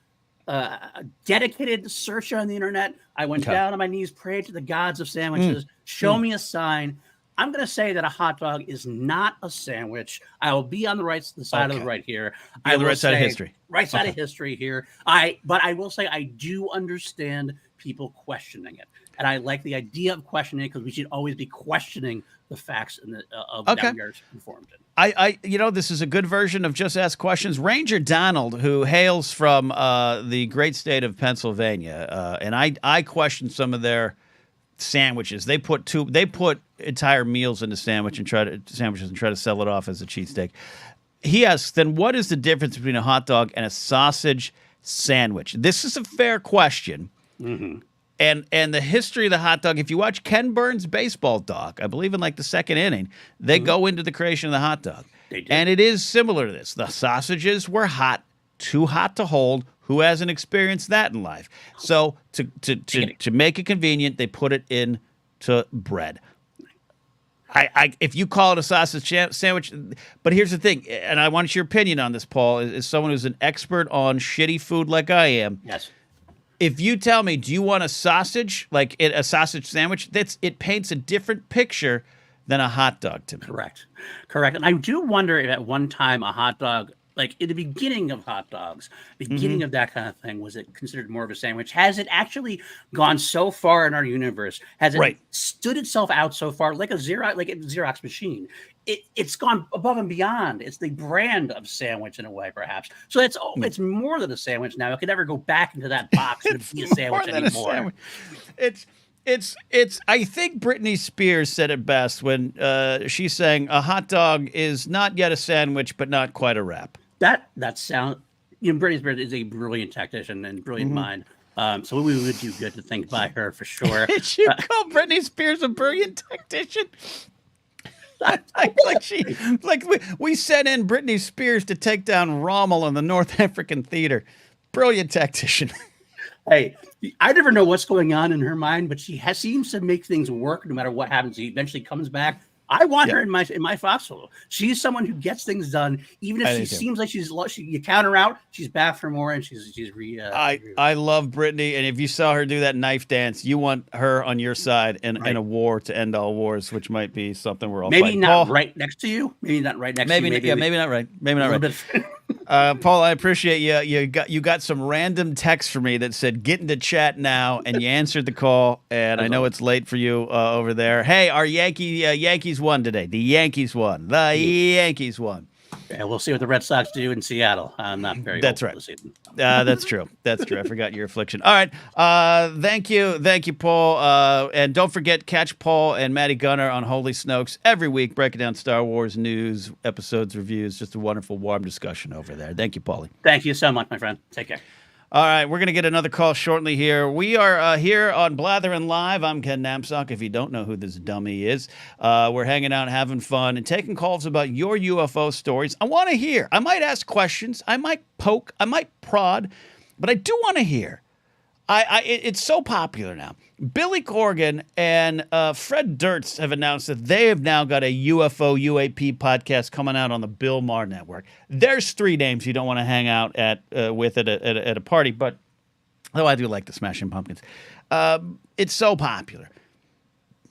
dedicated search on the internet, I went down on my knees, prayed to the gods of sandwiches. Show me a sign. I'm going to say that a hot dog is not a sandwich. I will be on the side of the right here. On the right side of history. Right side of history here. But I will say I do understand people questioning it. And I like the idea of questioning it because we should always be questioning the facts that we are informed in. This is a good version of Just Ask Questions. Ranger Donald, who hails from the great state of Pennsylvania, and I questioned some of their sandwiches. They put entire meals into sandwiches and try to sell it off as a cheesesteak. He asks, then what is the difference between a hot dog and a sausage sandwich? This is a fair question. And the history of the hot dog, if you watch Ken Burns' baseball doc, I believe in like the second inning, they go into the creation of the hot dog. They do. And it is similar to this. The sausages were hot, too hot to hold. Who hasn't experienced that in life? So to make it convenient, they put it into bread. If you call it a sausage sandwich, but here's the thing, and I want your opinion on this, Paul, as someone who's an expert on shitty food like I am. Yes. If you tell me, do you want a sausage, like a sausage sandwich, it paints a different picture than a hot dog to me. Correct. And I do wonder if at one time a hot dog, like in the beginning of hot dogs, beginning of that kind of thing, was it considered more of a sandwich? Has it actually gone so far in our universe? Has it stood itself out so far, like a Xerox machine? It's gone above and beyond. It's the brand of sandwich in a way, perhaps. So it's more than a sandwich now. It could never go back into that box and be a sandwich anymore. It's. I think Britney Spears said it best when she's saying a hot dog is not yet a sandwich, but not quite a wrap. That sound. Brittany is a brilliant tactician and brilliant mind. So we would do good to think by her for sure. Did you call Britney Spears a brilliant tactician? we sent in Britney Spears to take down Rommel in the North African theater. Brilliant tactician. Hey, I never know what's going on in her mind, but she seems to make things work no matter what happens. She eventually comes back. I want her in my foxhole. She's someone who gets things done, even if she seems like you count her out. She's back for more, and she's I love Britney, and if you saw her do that knife dance, you want her on your side in a war to end all wars, which might be something we're all maybe fighting. not Paul, right next to you. Maybe not right next to you. Maybe not right. Maybe not right. Paul, I appreciate you. You got some random text for me that said get into chat now, and you answered the call. And I know it's late for you over there. Hey, our Yankees won today. The Yankees won. Yankees won. Yeah, we'll see what the Red Sox do in Seattle. I'm not very. That's right. This season. That's true. That's true. I forgot your affliction. All right. Thank you, Paul. And don't forget, catch Paul and Maddie Gunner on Holy Snokes every week, breaking down Star Wars news, episodes, reviews. Just a wonderful, warm discussion over there. Thank you, Paulie. Thank you so much, my friend. Take care. All right, we're going to get another call shortly here. We are here on Blathering Live. I'm Ken Knapsack, if you don't know who this dummy is. We're hanging out, having fun, and taking calls about your UFO stories. I want to hear. I might ask questions. I might poke. I might prod. But I do want to hear. It's so popular now. Billy Corgan and Fred Durst have announced that they have now got a UFO UAP podcast coming out on the Bill Maher Network. There's three names you don't want to hang out with at a party, but though I do like the Smashing Pumpkins. It's so popular.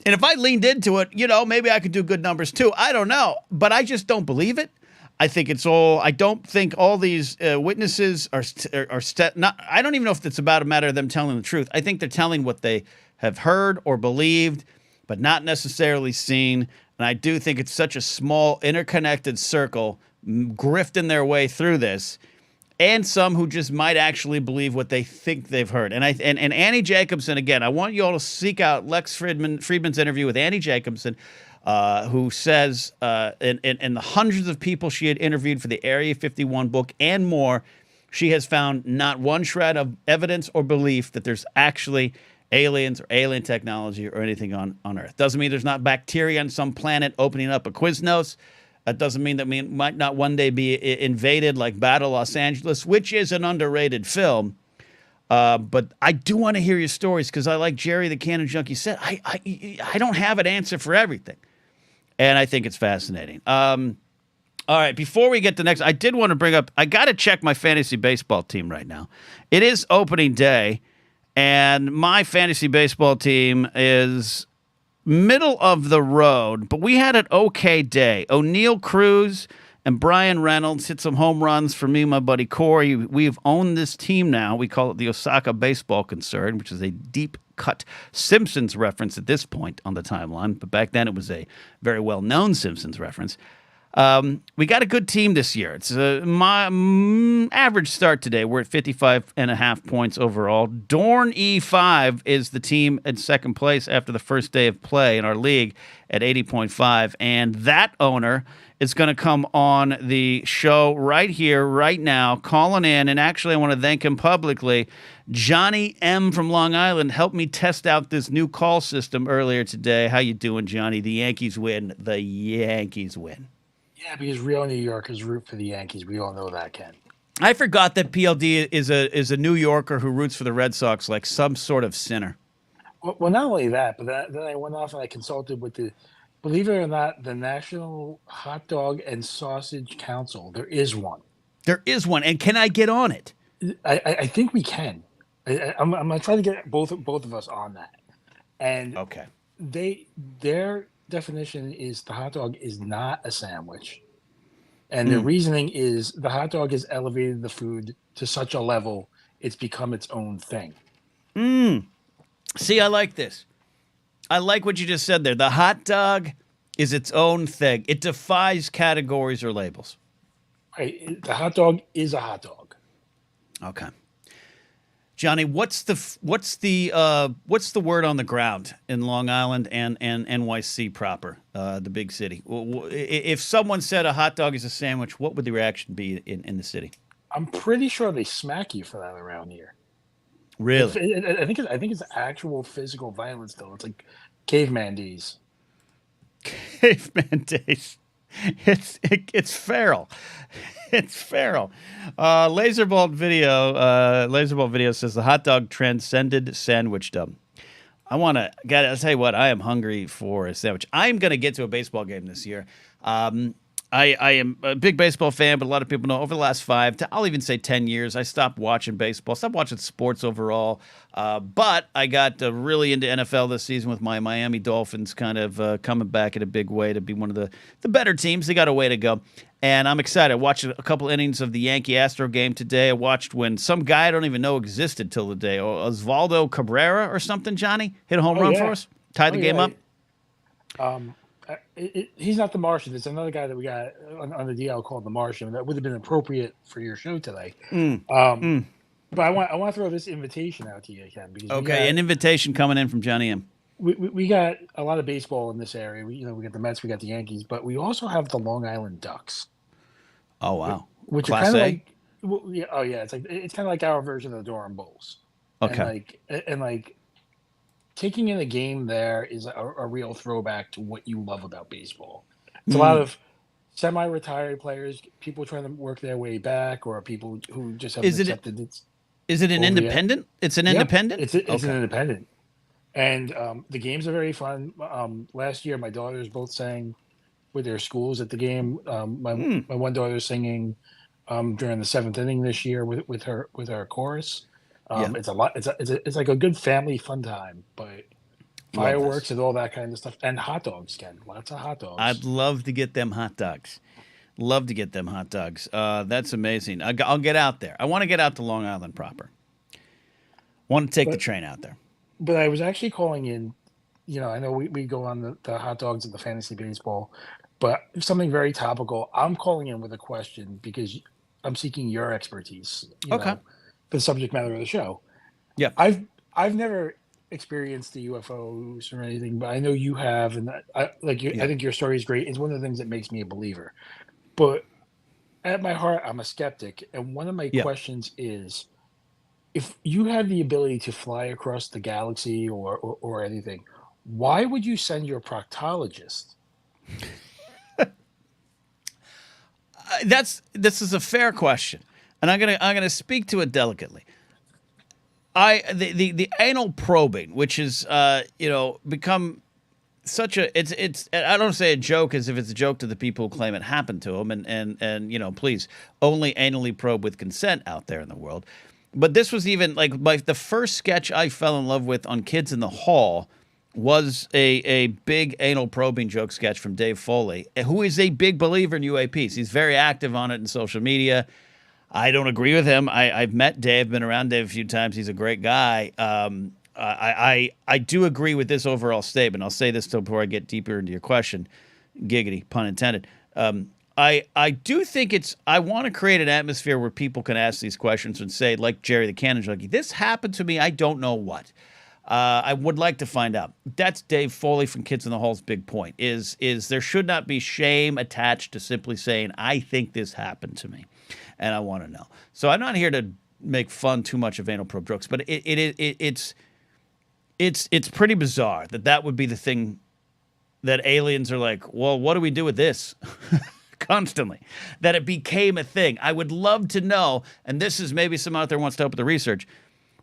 And if I leaned into it, maybe I could do good numbers too. I don't know, but I just don't believe it. I think it's all. I don't think all these witnesses are not. I don't even know if it's about a matter of them telling the truth. I think they're telling what they have heard or believed, but not necessarily seen. And I do think it's such a small, interconnected circle grifting their way through this, and some who just might actually believe what they think they've heard. And Annie Jacobson again. I want you all to seek out Lex Friedman's interview with Annie Jacobson. Who says in the hundreds of people she had interviewed for the Area 51 book and more, she has found not one shred of evidence or belief that there's actually aliens or alien technology or anything on Earth. Doesn't mean there's not bacteria on some planet opening up a Quiznos. That doesn't mean that we might not one day be invaded like Battle Los Angeles, which is an underrated film. But I do want to hear your stories because I like Gerry the Cannon Junkie said, I don't have an answer for everything. And I think it's fascinating. All right, before we get to next, I did want to bring up, I got to check my fantasy baseball team right now. It is opening day, and my fantasy baseball team is middle of the road, but we had an okay day. O'Neill Cruz and Brian Reynolds hit some home runs for me and my buddy Corey. We've owned this team now. We call it the Osaka Baseball Concern, which is a deep-cut Simpsons reference at this point on the timeline. But back then it was a very well-known Simpsons reference. We got a good team this year. It's my average start today. We're at 55.5 points overall. Dorn E5 is the team in second place after the first day of play in our league at 80.5. And that owner is going to come on the show right here, right now, calling in. And actually, I want to thank him publicly. Johnny M. from Long Island helped me test out this new call system earlier today. How you doing, Johnny? The Yankees win. The Yankees win. Yeah, because real New Yorkers root for the Yankees. We all know that, Ken. I forgot that PLD is a New Yorker who roots for the Red Sox like some sort of sinner. Well, not only that, but then I went off and I consulted with believe it or not, the National Hot Dog and Sausage Council. There is one. There is one, and can I get on it? I think we can. I'm going to try to get both of us on that. And okay, their definition is the hot dog is not a sandwich, and the reasoning is the hot dog has elevated the food to such a level it's become its own thing. See, I like this. I like what you just said there. The hot dog is its own thing. It defies categories or labels. Right. The hot dog is a hot dog. Okay. Johnny, what's the word on the ground in Long Island and NYC proper, the big city? If someone said a hot dog is a sandwich, what would the reaction be in the city? I'm pretty sure they smack you for that around here. Really? I think it's actual physical violence though. It's like caveman days. Caveman days. It's feral. It's feral. Laserbolt video says the hot dog transcended sandwichdom. I'll tell you what, I am hungry for a sandwich. I'm going to get to a baseball game this year. I am a big baseball fan, but a lot of people know over the last I'll even say 10 years, I stopped watching baseball, stopped watching sports overall. But I got really into NFL this season with my Miami Dolphins kind of coming back in a big way to be one of the better teams. They got a way to go. And I'm excited. I watched a couple innings of the Yankee-Astro game today. I watched when some guy I don't even know existed till the day, Osvaldo Cabrera or something, Johnny, hit a home run for us, tied the game up. He's not the Martian. It's another guy that we got on the DL called the Martian. That would have been appropriate for your show today. But I want to throw this invitation out to you, Ken. Because an invitation coming in from Johnny M. We got a lot of baseball in this area. We got the Mets, we got the Yankees, but we also have the Long Island Ducks. Oh wow! Which Class are kind A? of like, it's kind of like our version of the Durham Bulls. Okay. And taking in a game there is a real throwback to what you love about baseball. It's a lot of semi-retired players, people trying to work their way back, or people who just haven't accepted it. Is it an independent? It's an independent? It's an independent. And the games are very fun. Last year, my daughters both sang with their schools at the game. My one daughter's singing during the seventh inning this year with her chorus. It's a lot. It's like a good family fun time, but fireworks and all that kind of stuff, and hot dogs, Ken. Lots of hot dogs. I'd love to get them hot dogs. That's amazing. I'll get out there. I want to get out to Long Island proper. Want to take the train out there. But I was actually calling in. I know we go on the hot dogs and the fantasy baseball, but something very topical. I'm calling in with a question because I'm seeking your expertise. For the subject matter of the show. Yeah. I've never experienced the UFOs or anything, but I know you have, and I think your story is great. It's one of the things that makes me a believer. But at my heart, I'm a skeptic, and one of my questions is, if you had the ability to fly across the galaxy or anything, why would you send your proctologist? This is a fair question, and I'm gonna speak to it delicately. The anal probing, which is become such a it's I don't say a joke as if it's a joke to the people who claim it happened to them, and please only anally probe with consent out there in the world. But this was even like the first sketch I fell in love with on Kids in the Hall was a big anal probing joke sketch from Dave Foley, who is a big believer in UAPs. He's very active on it in social media. I don't agree with him. I've met Dave, been around Dave a few times. He's a great guy. I do agree with this overall statement. I'll say this before I get deeper into your question. Giggity, pun intended. I do think I want to create an atmosphere where people can ask these questions and say, like Gerry the Cannon Junkie, this happened to me, I don't know what. I would like to find out. That's Dave Foley from Kids in the Hall's big point, is there should not be shame attached to simply saying, I think this happened to me, and I want to know. So I'm not here to make fun too much of anal probe jokes, but it's pretty bizarre that would be the thing that aliens are like, well, what do we do with this? Constantly. That it became a thing. I would love to know, and this is maybe someone out there wants to open the research,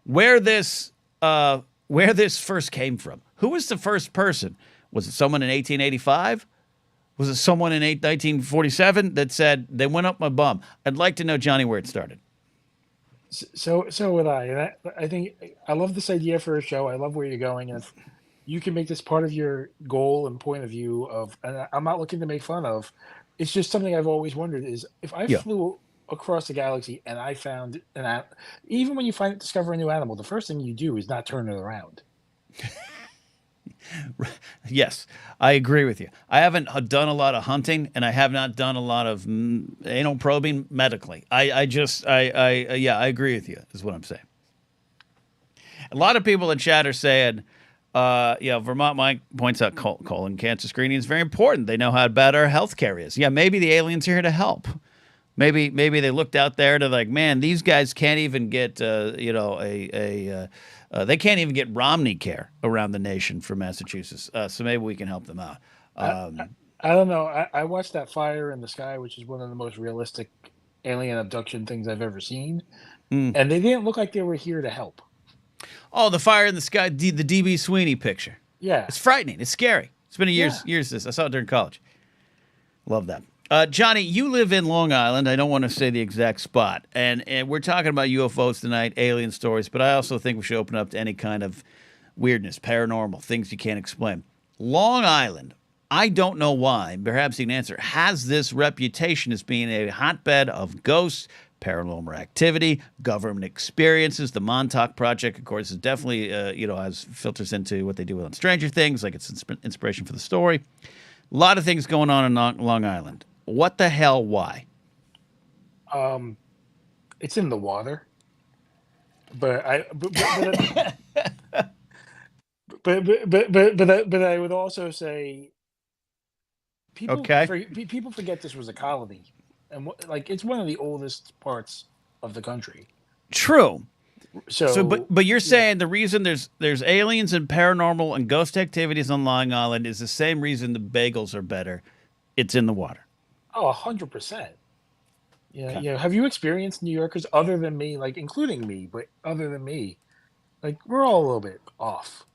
where this first came from. Who was the first person? Was it someone in 1885? Was it someone in 1947 that said, they went up my bum? I'd like to know, Johnny, where it started. So would I. And I think I love this idea for a show. I love where you're going. And if you can make this part of your goal and point of view and I'm not looking to make fun of, it's just something I've always wondered is if I flew across the galaxy and I found even when you discover a new animal, the first thing you do is not turn it around. Yes, I agree with you. I haven't done a lot of hunting, and I have not done a lot of anal probing medically. I agree with you, is what I'm saying. A lot of people in chat are saying, Vermont Mike points out colon cancer screening is very important. They know how bad our healthcare is. Yeah, maybe the aliens are here to help. Maybe they looked out there to like, man, these guys can't even get, they can't even get Romney care around the nation for Massachusetts. So maybe we can help them out. I don't know. I watched that Fire in the Sky, which is one of the most realistic alien abduction things I've ever seen. And they didn't look like they were here to help. Oh, the Fire in the Sky, the D.B. Sweeney picture. Yeah. It's frightening. It's scary. It's been years since. I saw it during college. Love that. Johnny, you live in Long Island. I don't want to say the exact spot. And we're talking about UFOs tonight, alien stories, but I also think we should open up to any kind of weirdness, paranormal, things you can't explain. Long Island, I don't know why, perhaps you can answer, has this reputation as being a hotbed of ghosts, paranormal activity, government experiences. The Montauk Project, of course, is definitely, has filters into what they do on Stranger Things, like it's inspiration for the story. A lot of things going on in Long Island. What the hell? Why? It's in the water, but I would also say people forget this was a colony, and it's one of the oldest parts of the country. True. So but you're saying the reason there's aliens and paranormal and ghost activities on Long Island is the same reason the bagels are better. It's in the water. Oh, 100%. Yeah, Okay. Have you experienced New Yorkers other than me, including me, but other than me, we're all a little bit off.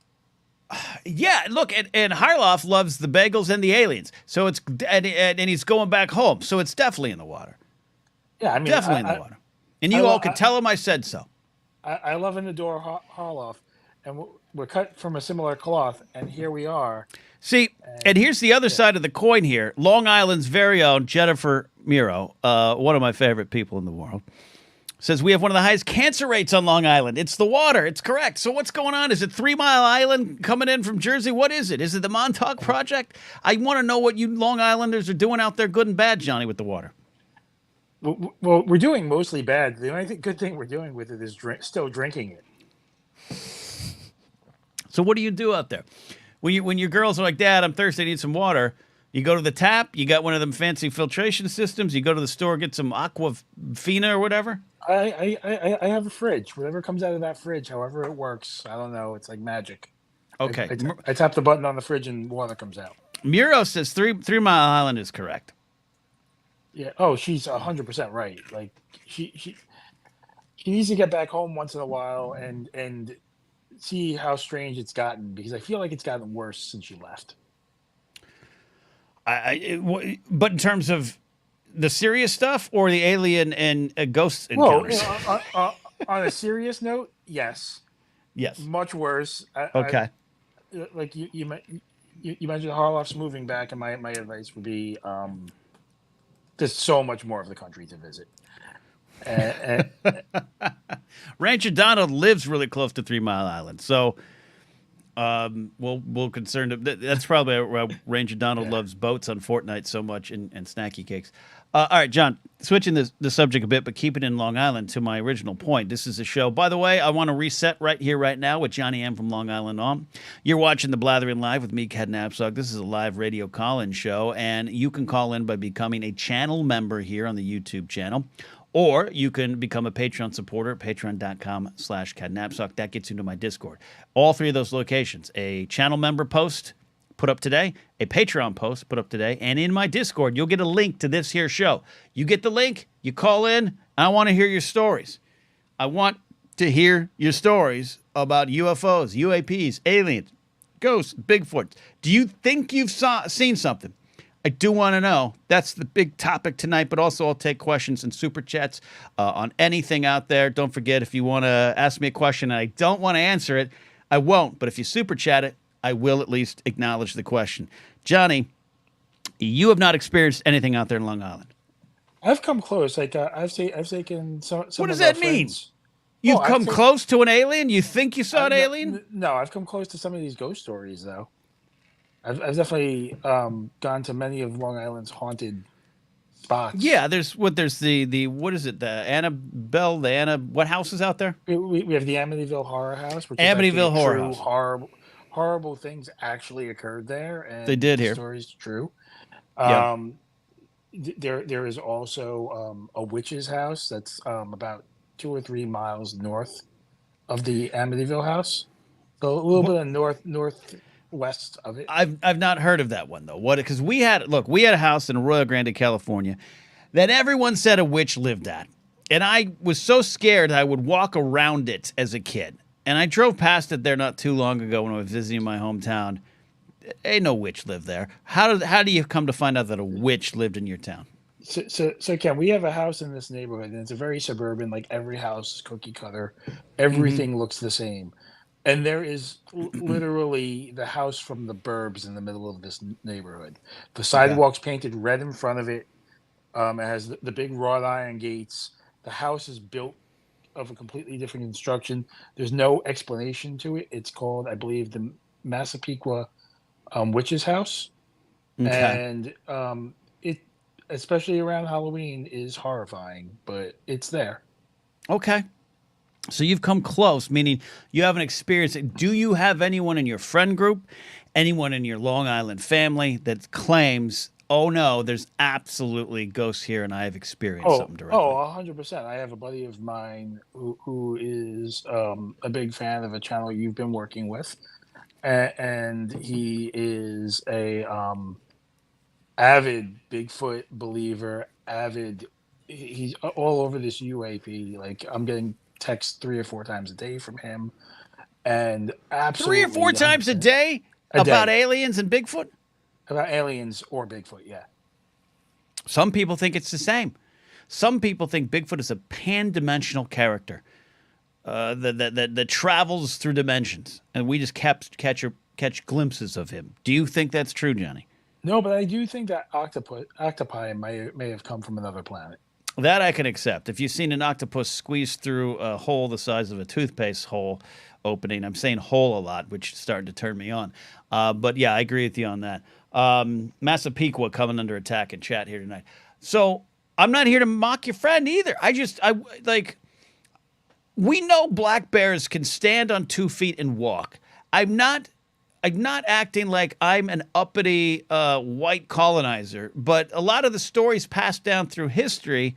Yeah, look, and Harloff loves the bagels and the aliens, so it's and he's going back home, so it's definitely in the water. Yeah, I mean, definitely in the water, and you all can tell him I said so. I love and adore Harloff, and we're cut from a similar cloth, and here we are. See, and here's the other side of the coin here. Long Island's very own Jennifer Miro, one of my favorite people in the world, says we have one of the highest cancer rates on Long Island. It's the water. It's correct. So what's going on? Is it 3 Mile Island coming in from Jersey? What is it? Is it the Montauk Project? I want to know what you Long Islanders are doing out there, good and bad, Johnny, with the water. Well, we're doing mostly bad. The only good thing we're doing with it is still drinking it. So what do you do out there? When your girls are like, Dad, I'm thirsty, I need some water, you go to the tap, you got one of them fancy filtration systems, you go to the store, get some Aquafina or whatever? I have a fridge. Whatever comes out of that fridge, however it works, I don't know. It's like magic. Okay. I tap the button on the fridge and water comes out. Miro says 3 Mile Island is correct. Yeah. Oh, she's 100% right. She needs to get back home once in a while and see how strange it's gotten, because I feel like it's gotten worse since she left. But in terms of the serious stuff or the alien and ghost encounters? Well, on a serious note, yes. Yes. Much worse. Okay. You mentioned Harloff's moving back, and my advice would be there's so much more of the country to visit. Rancher Donald lives really close to 3 Mile Island, so we'll concern him. That's probably why Ranger Donald loves boats on Fortnite so much and snacky cakes. All right, John, switching the subject a bit, but keeping in Long Island to my original point. This is a show. By the way, I want to reset right here, right now with Johnny M. from Long Island on. You're watching The Blathering Live with me, Ken Napsok. This is a live radio call-in show, and you can call in by becoming a channel member here on the YouTube channel. Or you can become a Patreon supporter at patreon.com/CadNapsuck. That gets you into my Discord. All three of those locations. A channel member post put up today, a Patreon post put up today, and in my Discord, you'll get a link to this here show. You get the link, you call in, I want to hear your stories. I want to hear your stories about UFOs, UAPs, aliens, ghosts, Bigfoot. Do you think you've seen something? I do want to know. That's the big topic tonight, but also I'll take questions and super chats on anything out there. Don't forget, if you want to ask me a question and I don't want to answer it, I won't. But if you super chat it, I will at least acknowledge the question. Johnny, you have not experienced anything out there in Long Island. I've come close. I've taken some. What does that mean? You've come close to an alien? You think you saw an alien? No, I've come close to some of these ghost stories, though. I've definitely gone to many of Long Island's haunted spots. Yeah, there's the what is it? The Annabelle, what house is out there? We have the Amityville Horror House, which is Amityville actually Horror true. House. Horrible things actually occurred there, They and did the here. story's true. Yeah. There is also a witch's house that's about 2 or 3 miles north of the Amityville house, so a little bit of northwest of it. I've not heard of that one though. What? Because we had a house in Arroyo Grande, California, that everyone said a witch lived at, and I was so scared I would walk around it as a kid. And I drove past it there not too long ago when I was visiting my hometown. Ain't no witch lived there. How do you come to find out that a witch lived in your town? So Ken, we have a house in this neighborhood, and it's a very suburban. Like every house is cookie cutter, everything looks the same, and there is literally the house from the Burbs in the middle of this neighborhood. The sidewalk's painted red in front of it. It has the big wrought iron gates. The house is built of a completely different construction. There's no explanation to it. It's called, I believe, the Massapequa Witch's House, and it, especially around Halloween, is horrifying, but it's there. Okay. So you've come close, meaning you haven't experienced it. Do you have anyone in your friend group, anyone in your Long Island family that claims, oh no, there's absolutely ghosts here and I have experienced something directly? 100%. I have a buddy of mine who is a big fan of a channel you've been working with. And he is a avid Bigfoot believer, he's all over this UAP. Like, I'm getting texts 3 or 4 times a day from him, and absolutely 3 or 4 times a day about aliens and Bigfoot? About aliens or Bigfoot, yeah. Some people think it's the same. Some people think Bigfoot is a pan-dimensional character that travels through dimensions, and we just catch glimpses of him. Do you think that's true, Johnny? No, but I do think that octopi may have come from another planet. That I can accept. If you've seen an octopus squeeze through a hole the size of a toothpaste hole opening, I'm saying hole a lot, which is starting to turn me on. But yeah, I agree with you on that. Massapequa coming under attack in chat here tonight. So I'm not here to mock your friend either. We know black bears can stand on 2 feet and walk. I'm not acting like I'm an uppity white colonizer, but a lot of the stories passed down through history,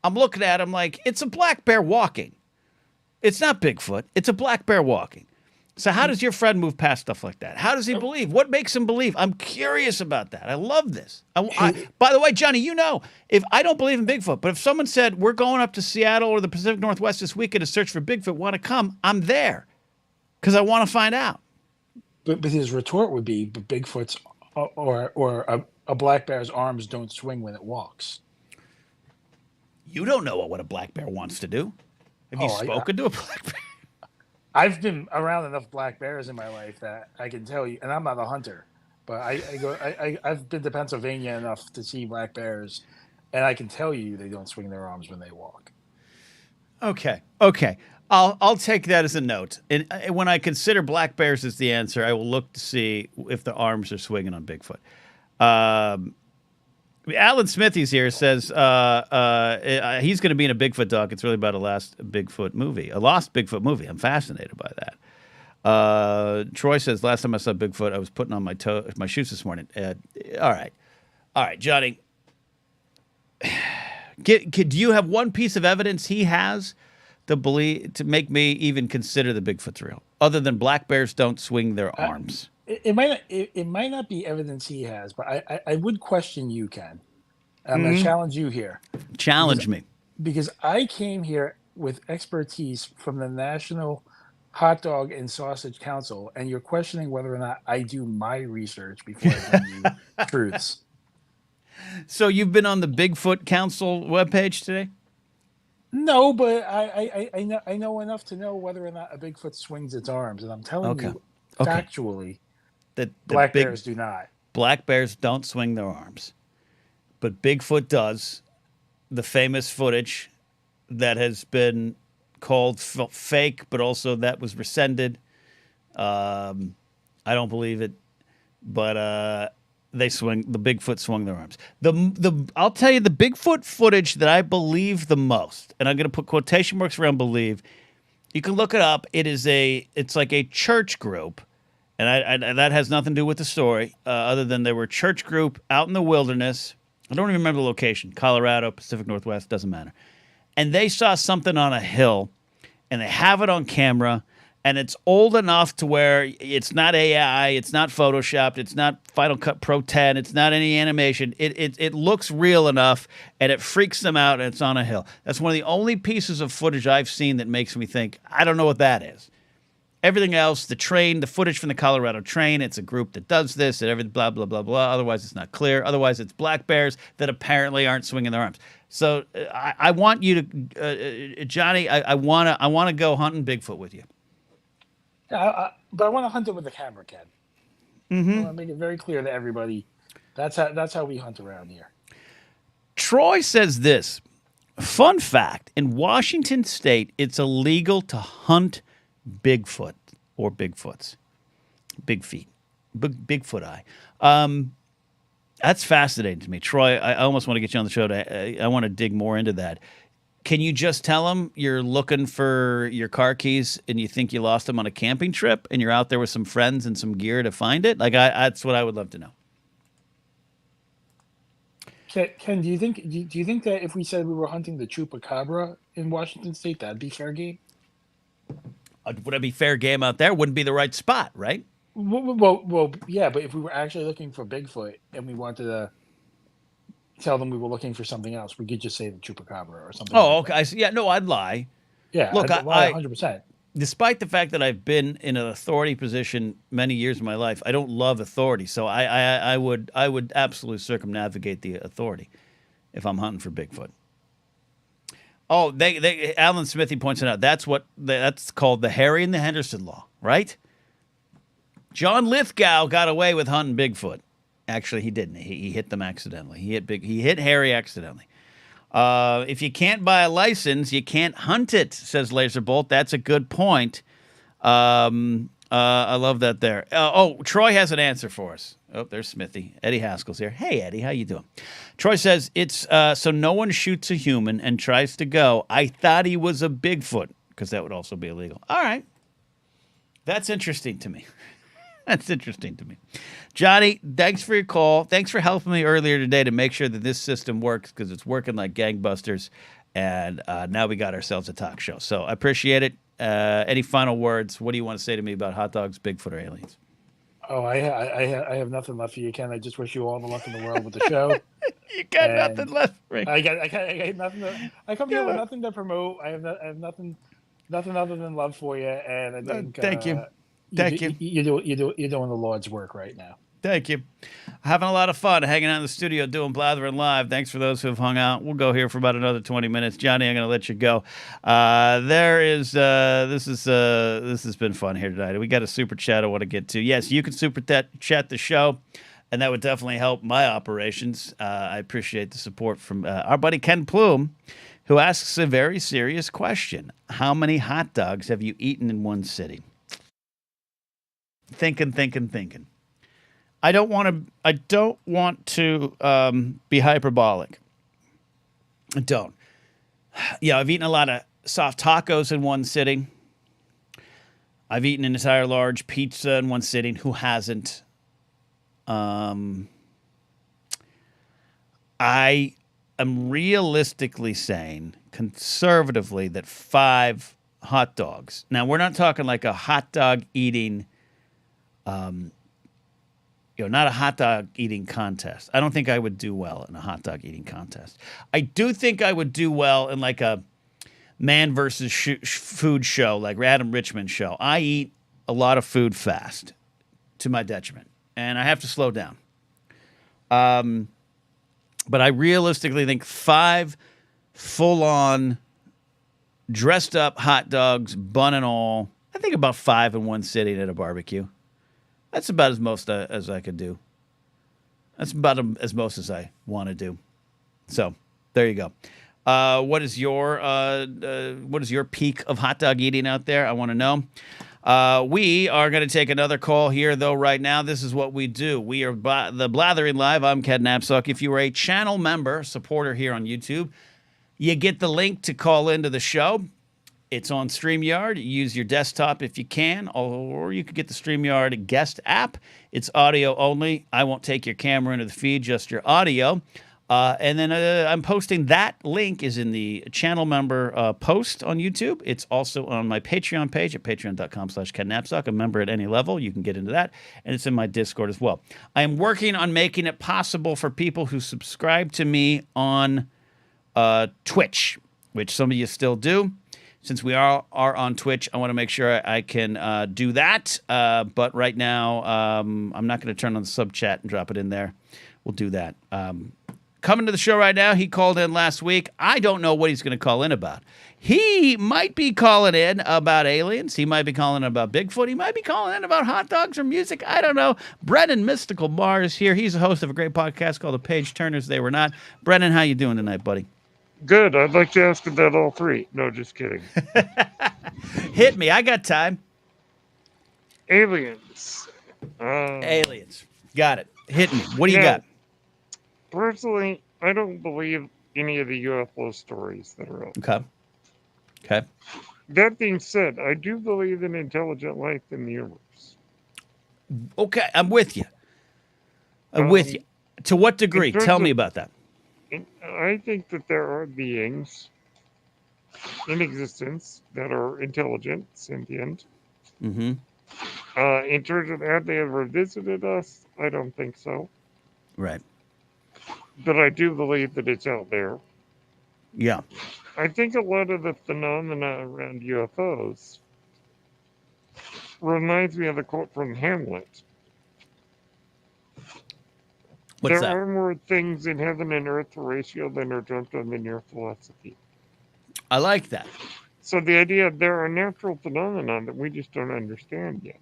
I'm looking at them like it's a black bear walking. It's not Bigfoot. It's a black bear walking. So how does your friend move past stuff like that? How does he believe? What makes him believe? I'm curious about that. I love this. By the way, Johnny, if I don't believe in Bigfoot, but if someone said, we're going up to Seattle or the Pacific Northwest this weekend to search for Bigfoot, want to come, I'm there because I want to find out. But his retort would be, but Bigfoot's or a black bear's arms don't swing when it walks. You don't know what a black bear wants to do. Have you spoken to a black bear? I've been around enough black bears in my life that I can tell you, and I'm not a hunter, but I've been to Pennsylvania enough to see black bears, and I can tell you they don't swing their arms when they walk. Okay. I'll take that as a note. And when I consider black bears as the answer, I will look to see if the arms are swinging on Bigfoot. Alan Smithies here says he's going to be in a Bigfoot doc. It's really about a lost Bigfoot movie. I'm fascinated by that. Troy says, last time I saw Bigfoot, I was putting on my shoes this morning. All right, Johnny. Do you have one piece of evidence he has to make me even consider the Bigfoot's real, other than black bears don't swing their arms? It might not be evidence he has, but I would question you, Ken. I'm going to challenge you here. Challenge me. Because I came here with expertise from the National Hot Dog and Sausage Council, and you're questioning whether or not I do my research before I bring you truths. So you've been on the Bigfoot Council webpage today? No, but I know enough to know whether or not a Bigfoot swings its arms, and I'm telling you factually that black bears do not. Black bears don't swing their arms, but Bigfoot does. The famous footage that has been called fake, but also that was rescinded. I don't believe it, but the Bigfoot swung their arms. I'll tell you the Bigfoot footage that I believe the most, and I'm going to put quotation marks around believe. You can look it up. It's like a church group, and that has nothing to do with the story, other than they were a church group out in the wilderness. I don't even remember the location. Colorado, Pacific Northwest, doesn't matter. And they saw something on a hill, and they have it on camera. And it's old enough to where it's not AI, it's not Photoshopped, it's not Final Cut Pro 10, it's not any animation. It looks real enough, and it freaks them out, and it's on a hill. That's one of the only pieces of footage I've seen that makes me think, I don't know what that is. Everything else, the footage from the Colorado train, it's a group that does this, and everything, blah, blah, blah, blah. Otherwise, it's not clear. Otherwise, it's black bears that apparently aren't swinging their arms. So I want you to, Johnny, I want to go hunting Bigfoot with you. But I want to hunt it with a camera, Ken. Mm-hmm. I want to make it very clear to everybody. That's how we hunt around here. Troy says this. Fun fact, in Washington State, it's illegal to hunt Bigfoot or Bigfoots. Big feet. Bigfoot eye. That's fascinating to me. Troy, I almost want to get you on the show. I want to dig more into that. Can you just tell them you're looking for your car keys and you think you lost them on a camping trip and you're out there with some friends and some gear to find it? That's what I would love to know. Ken, do you think that if we said we were hunting the chupacabra in Washington State, that'd be fair game? Would it be fair game out there? Wouldn't be the right spot, right? Well, yeah, but if we were actually looking for Bigfoot and we wanted to tell them we were looking for something else, we could just say the chupacabra or something. Oh, okay. Yeah, no, I'd lie. Yeah, look, I'd lie 100%. Despite the fact that I've been in an authority position many years of my life, I don't love authority. So I would absolutely circumnavigate the authority if I'm hunting for Bigfoot. Oh, Alan Smithy points it out. That's called the Harry and the Henderson law, right? John Lithgow got away with hunting Bigfoot. Actually, he didn't. He hit them accidentally. He hit Harry accidentally. If you can't buy a license, you can't hunt it, says Laserbolt. That's a good point. I love that there. Troy has an answer for us. Oh, there's Smithy. Eddie Haskell's here. Hey, Eddie, how you doing? Troy says, it's so no one shoots a human and tries to go, I thought he was a Bigfoot, because that would also be illegal. All right. That's interesting to me. That's interesting to me. Johnny, thanks for your call. Thanks for helping me earlier today to make sure that this system works, because it's working like gangbusters. And now we got ourselves a talk show. So I appreciate it. Any final words? What do you want to say to me about hot dogs, Bigfoot, or aliens? Oh, I have nothing left for you, Ken. I just wish you all the luck in the world with the show. You got nothing left for me. I got nothing. I come here with nothing to promote. I have nothing other than love for you. And I think thank you. Thank you. You're doing the Lord's work right now. Thank you. Having a lot of fun hanging out in the studio doing Blathering Live. Thanks for those who have hung out. We'll go here for about another 20 minutes. Johnny, I'm going to let you go. This has been fun here tonight. We got a super chat I want to get to. Yes, you can super chat the show, and that would definitely help my operations. I appreciate the support from our buddy Ken Plume, who asks a very serious question. How many hot dogs have you eaten in one sitting? Thinking. I don't want to be hyperbolic. I don't. Yeah, I've eaten a lot of soft tacos in one sitting. I've eaten an entire large pizza in one sitting. Who hasn't? I am realistically saying, conservatively, that 5 hot dogs. Now, we're not talking like a hot dog eating... not a hot dog eating contest. I don't think I would do well in a hot dog eating contest. I do think I would do well in like a man versus food show, like Adam Richman show. I eat a lot of food fast to my detriment, and I have to slow down. But I realistically think 5 full-on, dressed-up hot dogs, bun and all. I think about 5 in one sitting at a barbecue. That's about as most as I could do. That's about as most as I want to do. So there you go. What is your peak of hot dog eating out there? I want to know. We are going to take another call here, though, right now. This is what we do. We are the Blathering Live. I'm Ken Knapsack. If you are a channel member, supporter here on YouTube, you get the link to call into the show. It's on StreamYard. Use your desktop if you can, or you could get the StreamYard guest app. It's audio only. I won't take your camera into the feed, just your audio. And then I'm posting that link is in the channel member post on YouTube. It's also on my Patreon page at patreon.com/KenKnapsack. A member at any level, you can get into that. And it's in my Discord as well. I am working on making it possible for people who subscribe to me on Twitch, which some of you still do. Since we are on Twitch, I want to make sure I can do that. But right now, I'm not going to turn on the sub chat and drop it in there. We'll do that. Coming to the show right now, he called in last week. I don't know what he's going to call in about. He might be calling in about aliens. He might be calling in about Bigfoot. He might be calling in about hot dogs or music. I don't know. Brennan Mystical Mars here. He's a host of a great podcast called The Page Turners They Were Not. Brennan, how you doing tonight, buddy? Good. I'd like to ask about all three. No, just kidding. Hit me. I got time. Aliens. Aliens. Got it. Hit me. What do you got? Personally, I don't believe any of the UFO stories that are out. Okay. That being said, I do believe in intelligent life in the universe. Okay, I'm with you. To what degree? Tell me about that. I think that there are beings in existence that are intelligent, sentient. Mm-hmm. In terms of have they ever visited us, I don't think so. Right. But I do believe that it's out there. Yeah. I think a lot of the phenomena around UFOs reminds me of a quote from Hamlet. What's there that? are more things in heaven and earth ratio than are dreamt of in your philosophy. I like that. So the idea there are natural phenomena that we just don't understand yet.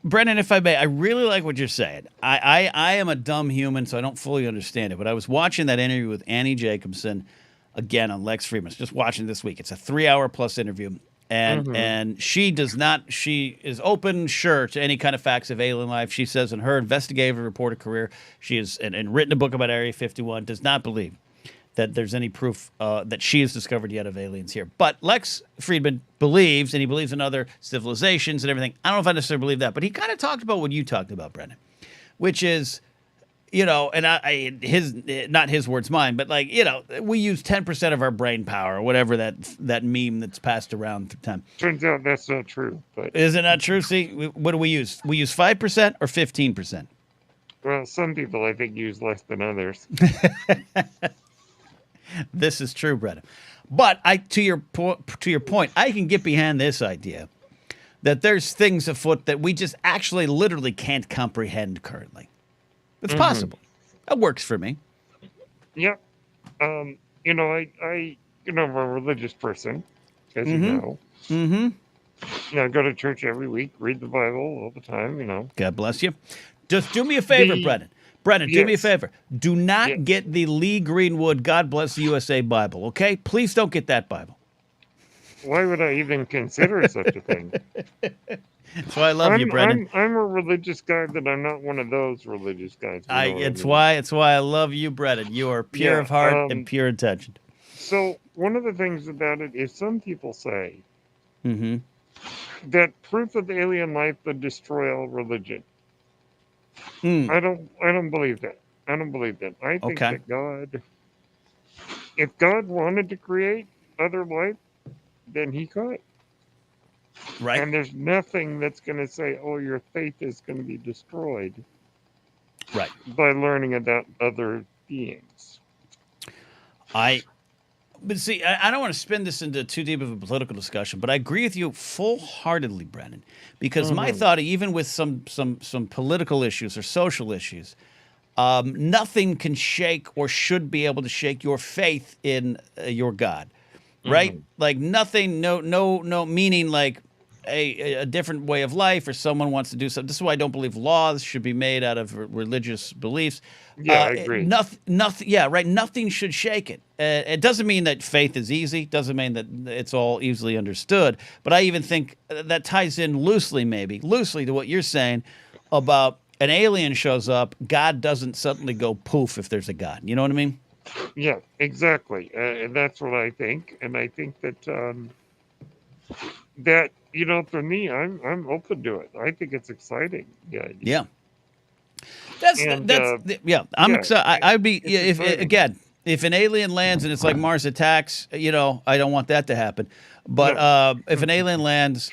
Brennan, if I may, I really like what you're saying. I am a dumb human, so I don't fully understand it. But I was watching that interview with Annie Jacobson again on Lex Fridman. Just watching this week. It's a 3-hour plus interview. And she is open, sure, to any kind of facts of alien life. She says in her investigative reporter career, she has and written a book about Area 51, does not believe that there's any proof that she has discovered yet of aliens here. But Lex Fridman believes, and he believes in other civilizations and everything. I don't know if I necessarily believe that, but he kind of talked about what you talked about, Brennan, which is, and his not his words, mine, but we use 10% of our brain power, or whatever that meme that's passed around through time. Turns out that's not true. But is it not true? See, what do we use? We use 5% or 15%? Well, some people I think use less than others. This is true, Brennan. But to your point, I can get behind this idea that there's things afoot that we just actually literally can't comprehend currently. It's possible. That works for me. Yeah. I'm a religious person, as you know. Mm-hmm. I go to church every week, read the Bible all the time, God bless you. Just do me a favor, Brennan. Brennan, do me a favor. Do not get the Lee Greenwood God Bless the USA Bible, okay? Please don't get that Bible. Why would I even consider such a thing? That's why I love you, Brennan. I'm a religious guy, but I'm not one of those religious guys. It's why I love you, Brennan. You are pure of heart and pure intention. So one of the things about it is some people say that proof of alien life would destroy all religion. I don't believe that. I don't believe that. I think that if God wanted to create other life, then he could. Right. And there's nothing that's going to say, oh, your faith is going to be destroyed. Right. By learning about other beings. But see, I don't want to spin this into too deep of a political discussion, but I agree with you full-heartedly, Brennan, because my thought, even with some political issues or social issues, nothing can shake or should be able to shake your faith in your God, right? Like nothing, no, meaning like a different way of life, or someone wants to do something. This is why I don't believe laws should be made out of religious beliefs. Yeah, I agree. Nothing. Yeah, right. Nothing should shake it. It doesn't mean that faith is easy. Doesn't mean that it's all easily understood. But I even think that ties in loosely to what you're saying about an alien shows up. God doesn't suddenly go poof if there's a God. You know what I mean? Yeah, exactly. And that's what I think. And I think that that for me, I'm open to it. I think it's exciting. Yeah. That's yeah. I'm excited. I'd be if an alien lands and it's like Mars Attacks. I don't want that to happen. But if an alien lands,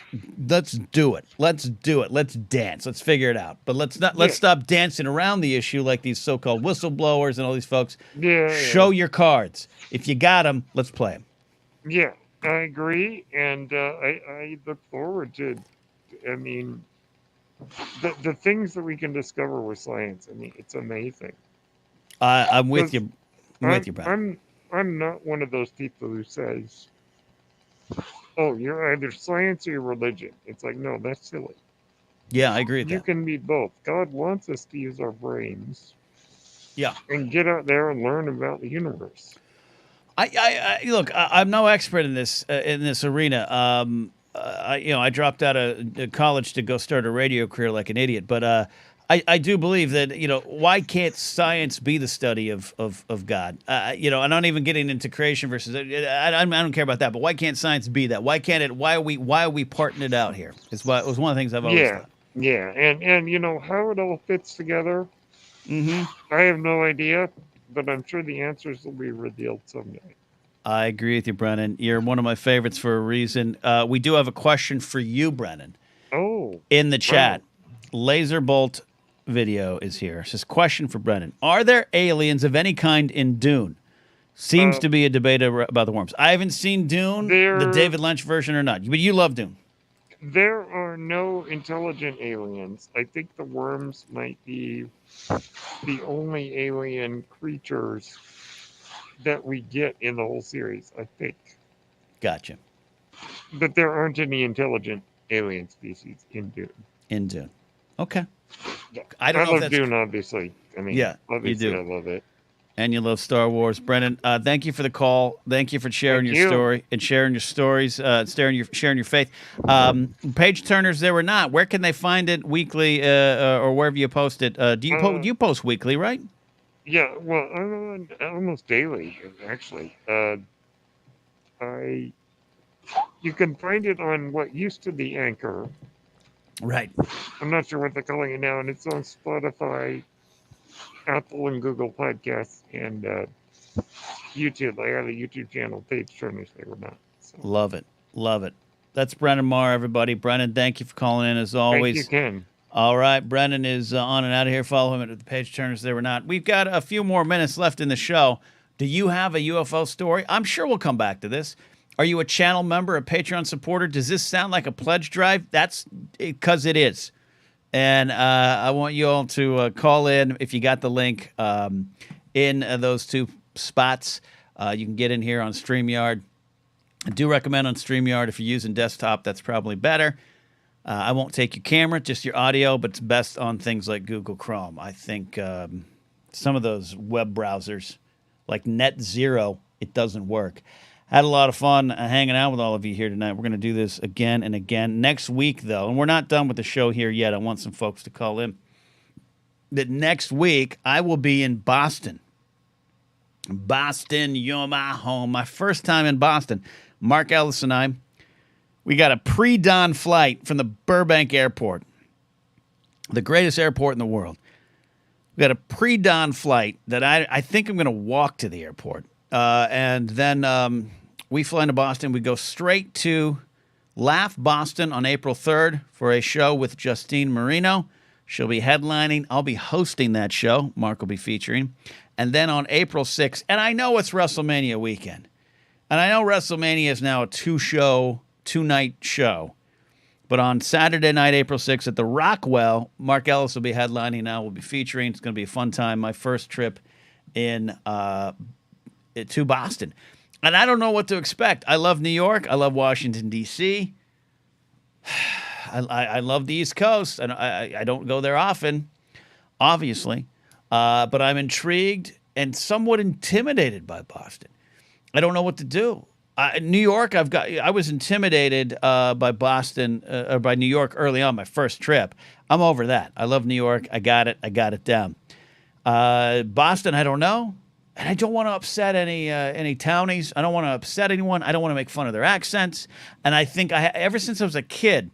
let's do it. Let's do it. Let's dance. Let's figure it out. But let's stop dancing around the issue like these so-called whistleblowers and all these folks. Show your cards. If you got them, let's play them. Yeah, I agree, and I look forward to. I mean, the things that we can discover with science. I mean, it's amazing. I'm with you. I'm with you, Brennan. I'm not one of those people who says, "Oh, you're either science or you're religion." It's like, no, that's silly. Yeah, I agree with that. You can be both. God wants us to use our brains. Yeah. And get out there and learn about the universe. I look. I'm no expert in this arena. I dropped out of college to go start a radio career like an idiot. But I do believe that why can't science be the study of God? I'm not even getting into creation versus. I don't care about that. But why can't science be that? Why can't it? Why are we parting it out here? It was one of the things I've always thought. Yeah, and how it all fits together. Mm-hmm. I have no idea, but I'm sure the answers will be revealed someday. I agree with you, Brennan. You're one of my favorites for a reason. We do have a question for you, Brennan. Oh. In the chat. Wow. Laserbolt video is here. It says, question for Brennan. Are there aliens of any kind in Dune? Seems to be a debate about the worms. I haven't seen Dune, the David Lynch version or not. But you love Dune. There are no intelligent aliens. I think the worms might be the only alien creatures that we get in the whole series, I think. Gotcha. But there aren't any intelligent alien species in Dune. In Dune. Okay. Yeah. I love Dune, obviously. I mean, obviously, you do. I love it. And you love Star Wars. Brennan, thank you for the call. Thank you for sharing your story and sharing your stories, sharing your faith. Page Turners, There Were Not. Where can they find it weekly or wherever you post it? Do you post weekly, right? Yeah, well, I'm on almost daily, actually. You can find it on what used to be Anchor. Right. I'm not sure what they're calling it now, and it's on Spotify, Apple and Google Podcasts, and YouTube. I have a YouTube channel, Page Turners, They Were Not. So. Love it. Love it. That's Brennan Marr, everybody. Brennan, thank you for calling in as always. Thank you, Ken. All right. Brennan is on and out of here. Follow him at the Page Turners, They Were Not. We've got a few more minutes left in the show. Do you have a UFO story? I'm sure we'll come back to this. Are you a channel member, a Patreon supporter? Does this sound like a pledge drive? That's because it is. And I want you all to call in if you got the link in those two spots. You can get in here on StreamYard. I do recommend on StreamYard if you're using desktop, that's probably better. I won't take your camera, just your audio, but it's best on things like Google Chrome. I think some of those web browsers, like NetZero, it doesn't work. Had a lot of fun hanging out with all of you here tonight. We're going to do this again and again. Next week, though, and we're not done with the show here yet. I want some folks to call in. That next week, I will be in Boston. Boston, you're my home. My first time in Boston. Mark Ellis and I, we got a pre-dawn flight from the Burbank Airport, the greatest airport in the world. We got a pre-dawn flight that I think I'm going to walk to the airport. And then we fly into Boston. We go straight to Laugh Boston on April 3rd for a show with Justine Marino. She'll be headlining. I'll be hosting that show. Mark will be featuring. And then on April 6th, and I know it's WrestleMania weekend. And I know WrestleMania is now a two-night show. But on Saturday night, April 6th at the Rockwell, Mark Ellis will be headlining. I will be featuring. It's going to be a fun time. My first trip in to Boston. And I don't know what to expect. I love New York. I love Washington, D.C. I love the East Coast, and I don't go there often, obviously, but I'm intrigued and somewhat intimidated by Boston. I don't know what to do. New York, I was intimidated by Boston or by New York early on my first trip. I'm over that. I love New York. I got it down. Boston, I don't know. And I don't want to upset any townies. I don't want to upset anyone. I don't want to make fun of their accents. And I think ever since I was a kid,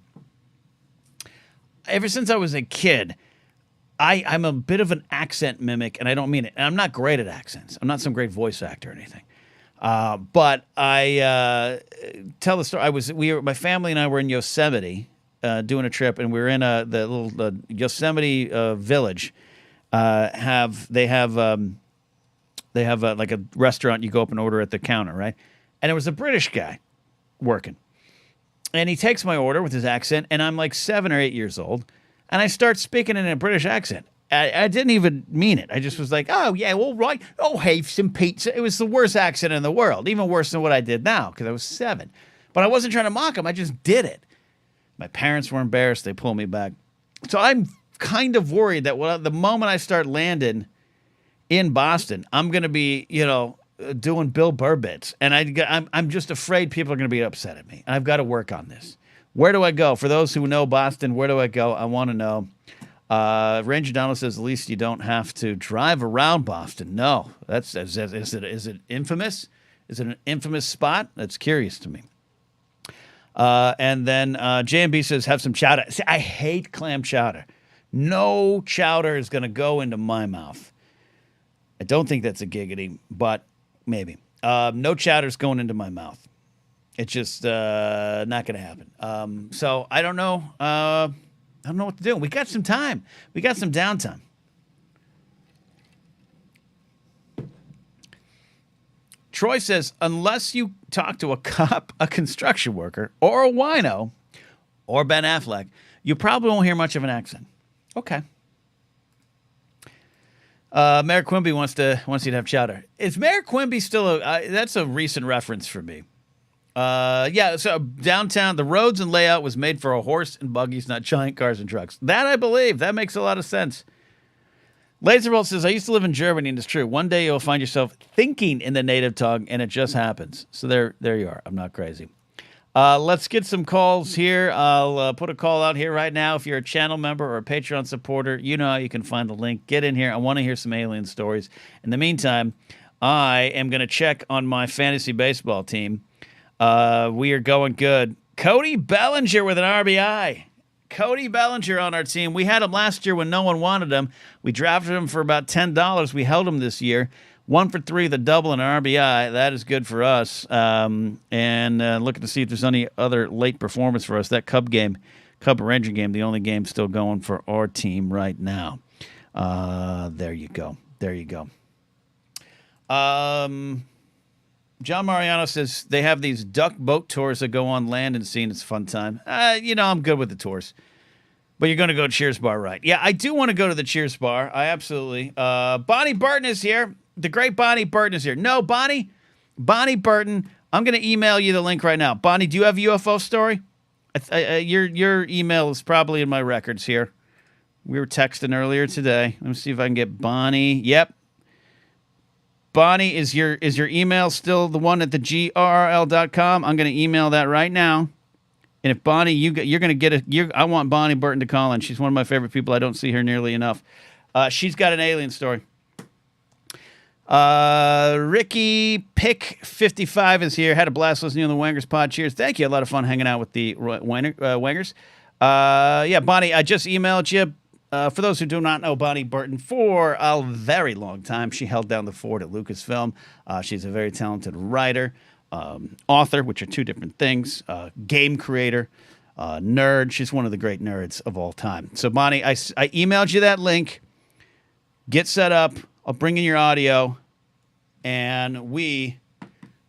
I'm a bit of an accent mimic, and I don't mean it. And I'm not great at accents. I'm not some great voice actor or anything. But I tell the story. My family and I were in Yosemite doing a trip, and we were in the little Yosemite village. They have like a restaurant you go up and order at the counter, right? And it was a British guy working. And he takes my order with his accent, and I'm like 7 or 8 years old, and I start speaking in a British accent. I didn't even mean it. I just was like, oh, yeah, well, right. Oh, have some pizza. It was the worst accent in the world, even worse than what I did now, because I was 7. But I wasn't trying to mock him. I just did it. My parents were embarrassed. They pulled me back. So I'm kind of worried that the moment I start landing in Boston, I'm going to be, doing Bill Burr bits. And I'm just afraid people are going to be upset at me. And I've got to work on this. Where do I go? For those who know Boston, where do I go? I want to know. Ranger Donald says, at least you don't have to drive around Boston. No. Is it infamous? Is it an infamous spot? That's curious to me. And then JMB says, have some chowder. See, I hate clam chowder. No chowder is going to go into my mouth. I don't think that's a giggity, but maybe. No chowder's going into my mouth. It's just not going to happen. So I don't know. I don't know what to do. We got some time. We got some downtime. Troy says, unless you talk to a cop, a construction worker, or a wino, or Ben Affleck, you probably won't hear much of an accent. Okay. Mayor Quimby wants you to have chowder. Is Mayor Quimby still that's a recent reference for me. Yeah, so downtown, the roads and layout was made for a horse and buggies, not giant cars and trucks. That I believe. That makes a lot of sense. Laserbolt says, I used to live in Germany, and it's true. One day you'll find yourself thinking in the native tongue, and it just happens. So there you are. I'm not crazy. Let's get some calls here. I'll put a call out here right now. If you're a channel member or a Patreon supporter, you know how you can find the link. Get in here. I want to hear some alien stories. In the meantime, I am going to check on my fantasy baseball team. We are going good. Cody Bellinger with an RBI. Cody Bellinger on our team. We had him last year when no one wanted him. We drafted him for about $10. We held him this year. 1 for 3, the double and an RBI. That is good for us. And looking to see if there's any other late performance for us. That Cub Ranger game, the only game still going for our team right now. There you go. John Mariano says they have these duck boat tours that go on land and sea, and it's a fun time. I'm good with the tours. But you're going to go to Cheers Bar, right? Yeah, I do want to go to the Cheers Bar. I absolutely. Bonnie Burton is here. The great Bonnie Burton is here. No, Bonnie Burton, I'm going to email you the link right now. Bonnie, do you have a UFO story? Your email is probably in my records here. We were texting earlier today. Let me see if I can get Bonnie. Yep. Bonnie, is your email still the one at the grrl.com? I'm going to email that right now. And if Bonnie, you're going to get I want Bonnie Burton to call in. She's one of my favorite people. I don't see her nearly enough. She's got an alien story. Ricky Pick 55 is here. Had a blast listening to the Wangers pod. Cheers. Thank you. A lot of fun hanging out with the Wangers. Yeah, Bonnie, I just emailed you. For those who do not know Bonnie Burton, for a very long time, she held down the fort at Lucasfilm. She's a very talented writer, author, which are two different things, game creator, nerd. She's one of the great nerds of all time. So, Bonnie, I emailed you that link. Get set up. I'll bring in your audio, and we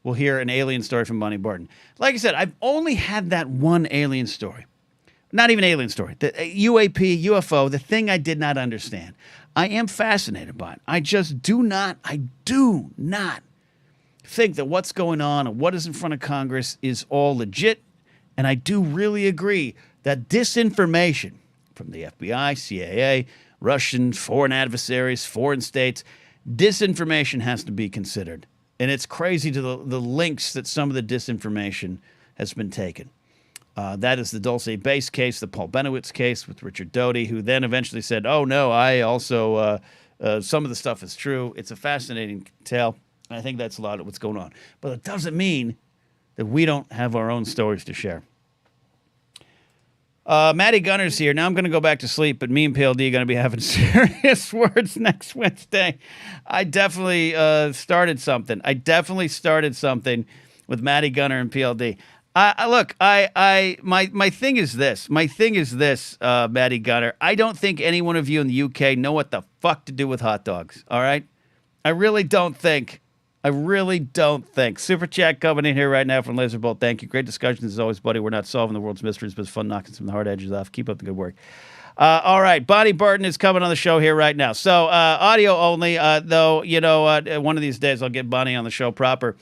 will hear an alien story from Bonnie Burton. Like I said, I've only had that one alien story. Not even alien story. The UAP, UFO, the thing I did not understand. I am fascinated by it. I do not think that what's going on and what is in front of Congress is all legit. And I do really agree that disinformation from the FBI, CIA, Russian, foreign adversaries, foreign states, disinformation has to be considered. And it's crazy to the links that some of the disinformation has been taken. That is the Dulce Base case, the Paul Benowitz case with Richard Doty, who then eventually said, oh, no, I also, some of the stuff is true. It's a fascinating tale. I think that's a lot of what's going on. But it doesn't mean that we don't have our own stories to share. Maddie Gunner's here. Now I'm going to go back to sleep, but me and PLD are going to be having serious words next Wednesday. I definitely started something. With Maddie Gunner and PLD. My thing is this. Maddie Gunner. I don't think any one of you in the UK know what the fuck to do with hot dogs. All right? I really don't think. Super chat coming in here right now from Laserbolt. Thank you. Great discussions as always, buddy. We're not solving the world's mysteries, but it's fun knocking some of the hard edges off. Keep up the good work. All right. Bonnie Burton is coming on the show here right now. So audio only, though, you know, one of these days I'll get Bonnie on the show proper.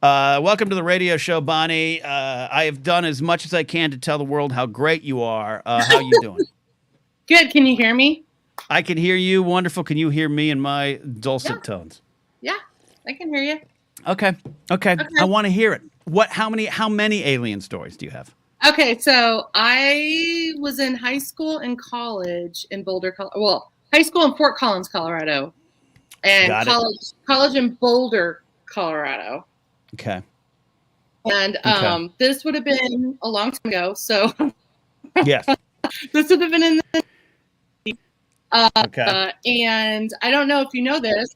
Welcome to the radio show, Bonnie. I have done as much as I can to tell the world how great you are. How you doing? Good. Can you hear me? I can hear you. Wonderful. Can you hear me in my dulcet tones? Yeah, I can hear you. Okay. I want to hear it. How many alien stories do you have? Okay, so I was in high school and college in Boulder, well, high school in Fort Collins, Colorado, and college in Boulder, Colorado. Okay. And this would have been a long time ago. So yes, this would have been in the okay. And I don't know if you know this,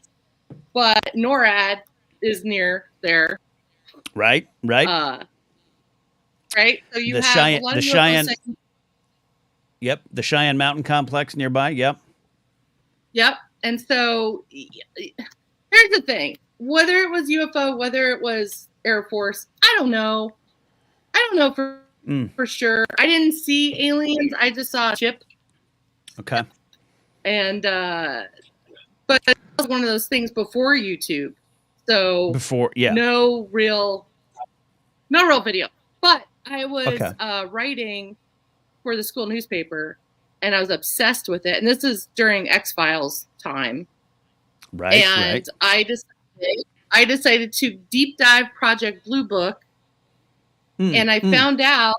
but NORAD is near there. Right. Right. So you have Cheyenne, a lot of Cheyenne. Yep. The Cheyenne Mountain Complex nearby. Yep. And so here's the thing. Whether it was UFO, whether it was Air Force, I don't know for sure. I didn't see aliens. I just saw a ship. Okay. And but it was one of those things before YouTube. So no real video. But I was writing for the school newspaper, and I was obsessed with it. And this is during X-Files time. Right. And I decided to deep dive Project Blue Book, and I found out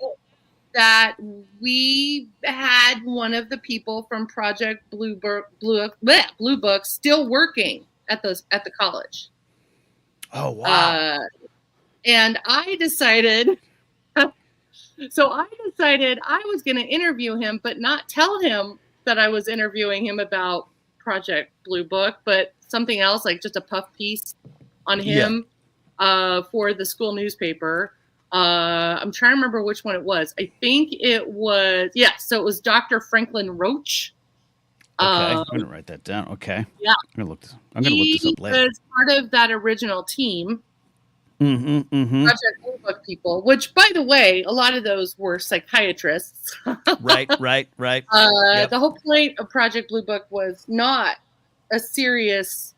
that we had one of the people from Project Blue Book still working at the college. Oh wow! And I decided. So I decided I was going to interview him, but not tell him that I was interviewing him about Project Blue Book, but something else, like just a puff piece on him for the school newspaper. I'm trying to remember which one it was. I think it was, so it was Dr. Franklin Roach. Okay, I'm going to write that down. Okay. Yeah. I'm going to look this up later. He was part of that original team. Project Blue Book people, which, by the way, a lot of those were psychiatrists. Right. The whole point of Project Blue Book was not a serious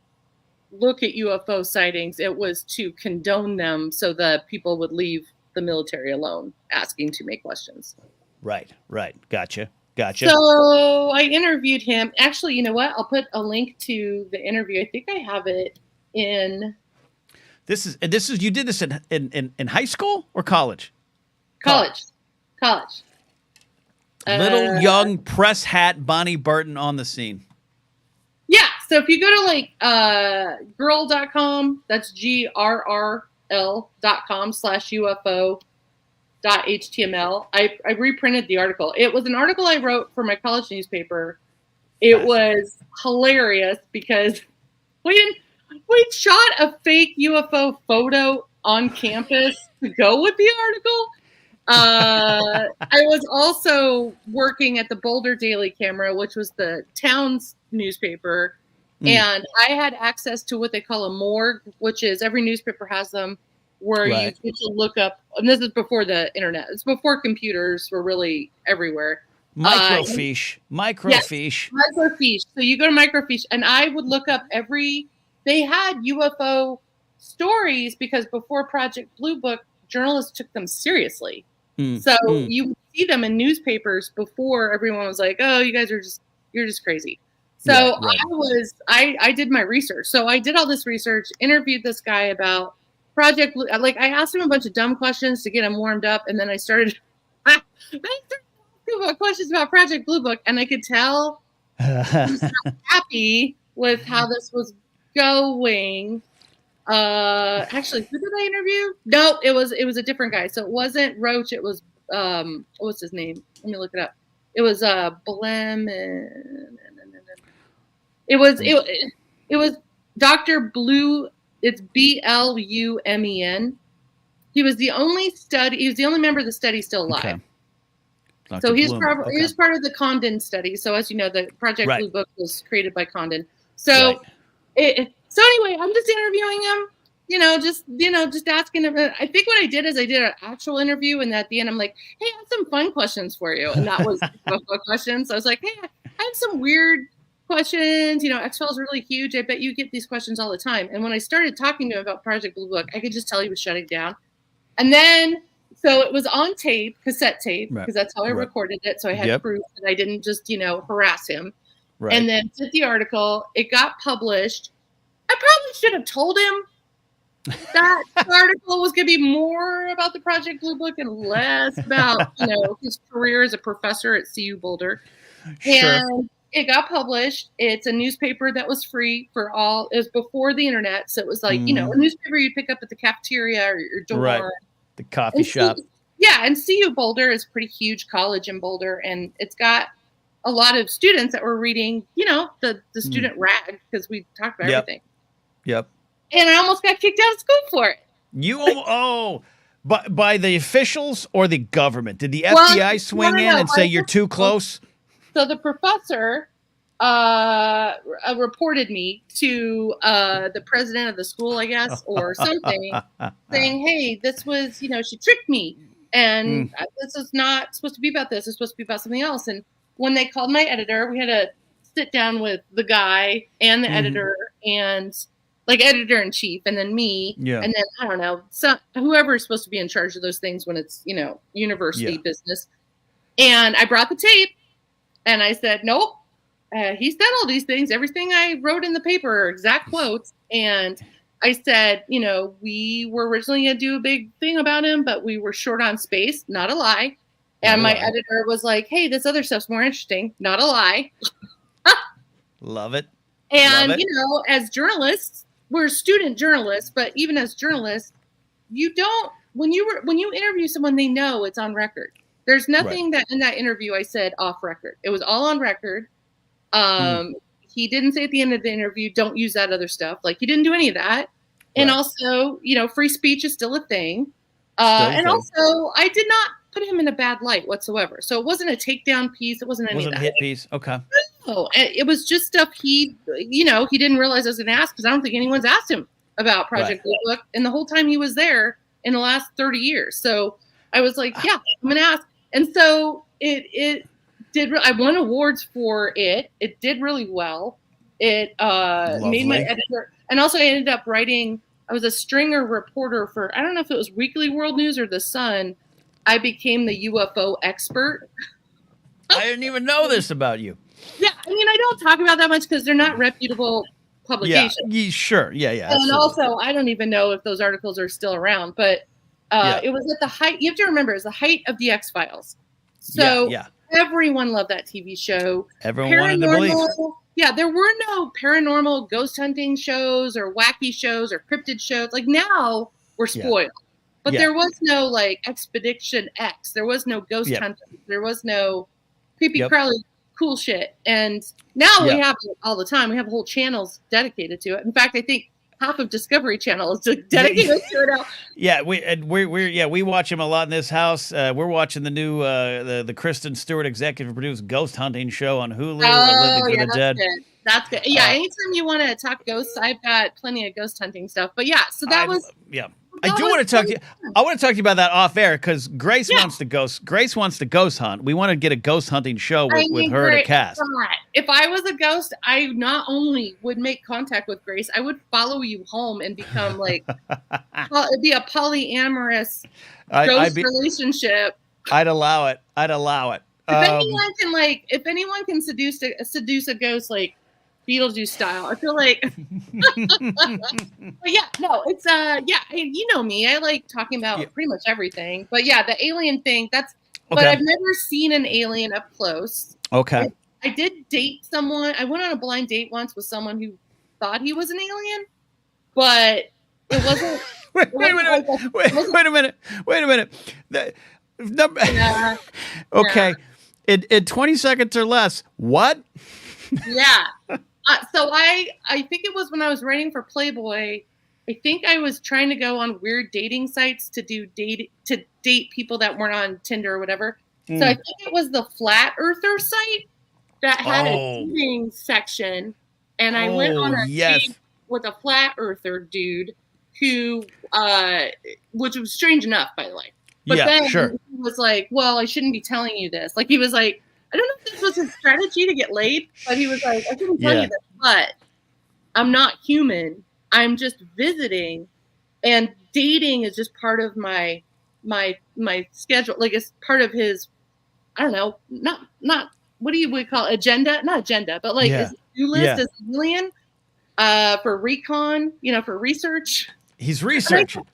look at UFO sightings. It was to condone them so that people would leave the military alone, asking too many questions. Right. Gotcha. So I interviewed him. Actually, you know what? I'll put a link to the interview. I think I have it in... This is you did this in high school or college? College. Little young press hat Bonnie Burton on the scene. Yeah. So if you go to grrl.com, that's grrl.com/UFO.html. I reprinted the article. It was an article I wrote for my college newspaper. It was hilarious because we shot a fake UFO photo on campus to go with the article. I was also working at the Boulder Daily Camera, which was the town's newspaper. And I had access to what they call a morgue, which is every newspaper has them, where you get to look up. And this is before the internet. It's before computers were really everywhere. Microfiche. Microfiche. So you go to Microfiche, and I would look up they had UFO stories because before Project Blue Book, journalists took them seriously. So you would see them in newspapers before everyone was like, "Oh, you're just crazy." So I did my research. So I did all this research, interviewed this guy about Project Blue. Like I asked him a bunch of dumb questions to get him warmed up, and then I started asking questions about Project Blue Book, and I could tell he was not happy with how this was going. Actually, who did I interview? No, it was a different guy. So it wasn't Roach. It was what's his name? Let me look it up. It was Blem. It was Dr. Blue. It's Blumen. He was the only member of the study still alive. Okay. So he was part of the Condon study. So as you know, the Project Blue Book was created by Condon. So so anyway, I'm just interviewing him, just asking him. I think what I did is I did an actual interview, and at the end I'm like, "Hey, I have some fun questions for you," and that was UFO questions. So I was like, "Hey, I have some weird questions. X-Files are really huge. I bet you get these questions all the time." And when I started talking to him about Project Blue Book, I could just tell he was shutting down. And then, so it was on tape, cassette tape, because that's how I recorded it. So I had proof that I didn't just, harass him. Right. And then did the article. It got published. I probably should have told him that the article was going to be more about the Project Blue Book and less about, his career as a professor at CU Boulder. Sure. And it got published. It's a newspaper that was free for all. It was before the internet. So it was like, a newspaper you'd pick up at the cafeteria or your door. Right. The coffee shop. And CU Boulder is a pretty huge college in Boulder. And it's got a lot of students that were reading, the student rag, because we talked about everything. Yep. And I almost got kicked out of school for it. But by the officials or the government? Did the FBI swing in and say you're too close? So the professor reported me to the president of the school, I guess, or something, saying, "Hey, this was, she tricked me, and this is not supposed to be about this. It's supposed to be about something else." And when they called my editor, we had to sit down with the guy and the editor and like editor in chief, and then me, and then I don't know, whoever is supposed to be in charge of those things when it's university business. And I brought the tape, and I said, "Nope, he said all these things. Everything I wrote in the paper are exact quotes." And I said, we were originally going to do a big thing about him, but we were short on space. Not a lie. And my editor was like, "Hey, this other stuff's more interesting." Not a lie. Love it. And, as journalists, we're student journalists, but even as journalists, when you interview someone, they know it's on record. There's nothing that in that interview I said off record. It was all on record. He didn't say at the end of the interview, "Don't use that other stuff." Like, he didn't do any of that. And also, free speech is still a thing. Also, I did not put him in a bad light whatsoever. So it wasn't a takedown piece. It wasn't any of that. A hit piece. Okay. No, it was just stuff he didn't realize I was going to ask, because I don't think anyone's asked him about Project Blue Book. And the whole time he was there in the last 30 years. So I was like, yeah, I'm going to ask. And so it did. I won awards for it. It did really well. It made my editor. And also I ended up writing. I was a stringer reporter for, I don't know if it was Weekly World News or The Sun. I became the UFO expert. I didn't even know this about you. Yeah, I don't talk about that much because they're not reputable publications. Yeah, sure. Yeah. And absolutely. Also, I don't even know if those articles are still around. But it was at the height. You have to remember, it was the height of the X-Files. So everyone loved that TV show. Everyone wanted to believe. Yeah, there were no paranormal ghost hunting shows or wacky shows or cryptid shows. Like, now we're spoiled. But there was no like Expedition X. There was no ghost hunting. There was no creepy crawly cool shit. And now we have it all the time. We have whole channels dedicated to it. In fact, I think half of Discovery Channel is dedicated to it now. Yeah, we watch him a lot in this house. We're watching the new the Kristen Stewart executive produced ghost hunting show on Hulu. Living for the Dead. Good. That's good. Yeah, anytime you want to talk ghosts, I've got plenty of ghost hunting stuff. But yeah, so that was I do want to talk to you. I want to talk to you about that off air because Grace wants to ghost. Grace wants to ghost hunt. We want to get a ghost hunting show with her to cast. If I was a ghost, I not only would make contact with Grace, I would follow you home and become like it'd be a polyamorous ghost relationship. I'd allow it. If anyone can seduce a ghost like Beetlejuice style, I feel like. But yeah, no, it's you know me. I like talking about pretty much everything. But yeah, the alien thing. But I've never seen an alien up close. Okay. I did date someone. I went on a blind date once with someone who thought he was an alien, but it wasn't. Wait a minute. Okay. Yeah. In 20 seconds or less. What? Yeah. So I think it was when I was writing for Playboy. I think I was trying to go on weird dating sites to date people that weren't on Tinder or whatever. So I think it was the Flat Earther site that had a dating section, and I went on a date with a Flat Earther dude who, which was strange enough, by the way. But then he was like, "Well, I shouldn't be telling you this." Like he was like, I don't know if this was his strategy to get laid, but he was like, "I shouldn't tell you this, but I'm not human. I'm just visiting, and dating is just part of my schedule. Like it's part of his, I don't know, not what do you call agenda? Not agenda, but like his to-do list as an alien, for recon, for research. He's researching.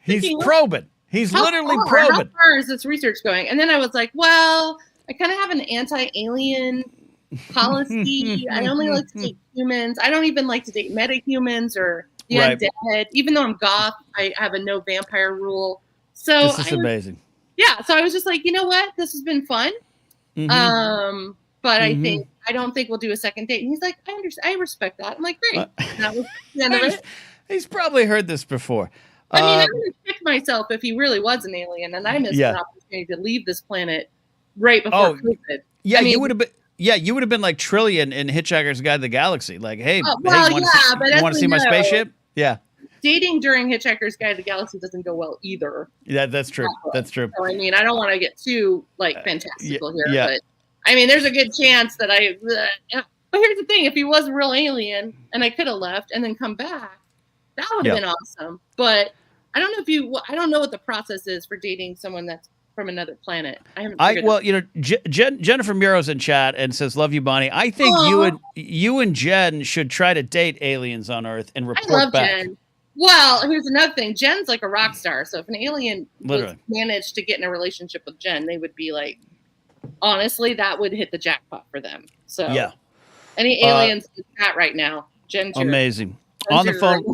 He's probing. He's literally probing. How far is this research going? And then I was like, well, I kind of have an anti-alien policy. I only like to date humans. I don't even like to date metahumans or the undead. Even though I'm goth, I have a no vampire rule. So this is amazing. Yeah. So I was just like, you know what? This has been fun. But I don't think we'll do a second date. And he's like, I understand. I respect that. I'm like, great. That was the end of it. He's probably heard this before. I mean, I would have kicked myself if he really was an alien, and I missed an opportunity to leave this planet right before COVID. Yeah, you would have been. Yeah, you would have been like Trillian in Hitchhiker's Guide to the Galaxy. Like, hey, you want to see my spaceship? Yeah. Dating during Hitchhiker's Guide to the Galaxy doesn't go well either. Yeah, that's true. That's true. So, I mean, I don't want to get too fantastical here, but I mean, there's a good chance that but here's the thing: if he was a real alien and I could have left and then come back, that would have been awesome. But I don't know I don't know what the process is for dating someone that's from another planet. Jennifer Muro's in chat and says, "Love you, Bonnie." I think you and Jen should try to date aliens on Earth and report back. I love Jen. Well, here's another thing. Jen's like a rock star. So if an alien managed to get in a relationship with Jen, they would be like, honestly, that would hit the jackpot for them. So any aliens in the chat right now, Jen's amazing. On the phone.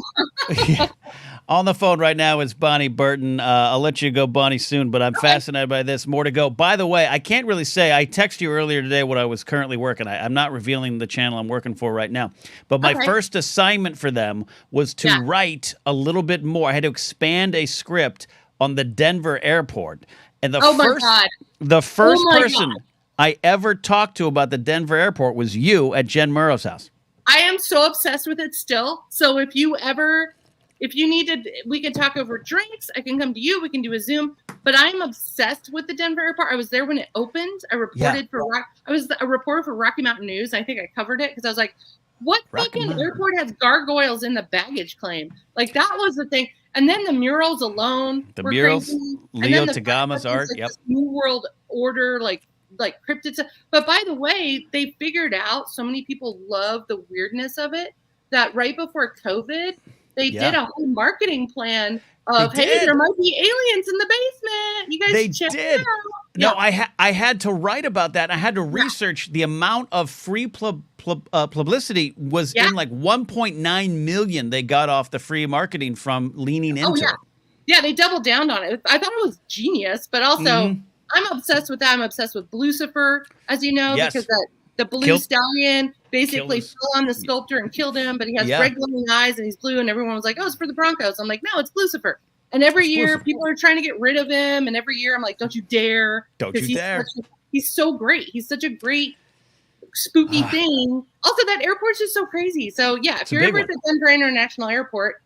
On the phone right now is Bonnie Burton. I'll let you go, Bonnie, soon, but I'm fascinated by this. More to go. By the way, I can't really say. I texted you earlier today what I was currently working. I'm not revealing the channel I'm working for right now. But my first assignment for them was to write a little bit more. I had to expand a script on the Denver airport. And the first person I ever talked to about the Denver airport was you at Jen Murrow's house. I am so obsessed with it still. So if you needed, we can talk over drinks. I can come to you. We can do a Zoom. But I'm obsessed with the Denver airport. I was there when it opened. I reported I was a reporter for Rocky Mountain News. I think I covered it because I was like, what fucking airport has gargoyles in the baggage claim? Like that was the thing. And then the murals alone. The murals, crazy. Leo Tagama's art. Like New World Order, like cryptid stuff. But by the way, they figured out so many people love the weirdness of it that right before COVID, they did a whole marketing plan of, hey, there might be aliens in the basement. You guys check it out. No, I had to write about that. I had to research the amount of free publicity was in like 1.9 million they got off the free marketing from leaning into it. Yeah, they doubled down on it. I thought it was genius, but also I'm obsessed with that. I'm obsessed with Lucifer, as you know, because the blue stallion basically fell on the sculptor and killed him, but he has red glowing eyes and he's blue, and everyone was like, oh, it's for the Broncos. I'm like, no, it's Lucifer. And every year people are trying to get rid of him, and every year I'm like, don't you dare. He's so great. He's such a great spooky thing. Also, that airport's just so crazy. So yeah, if you're ever at the Denver International Airport,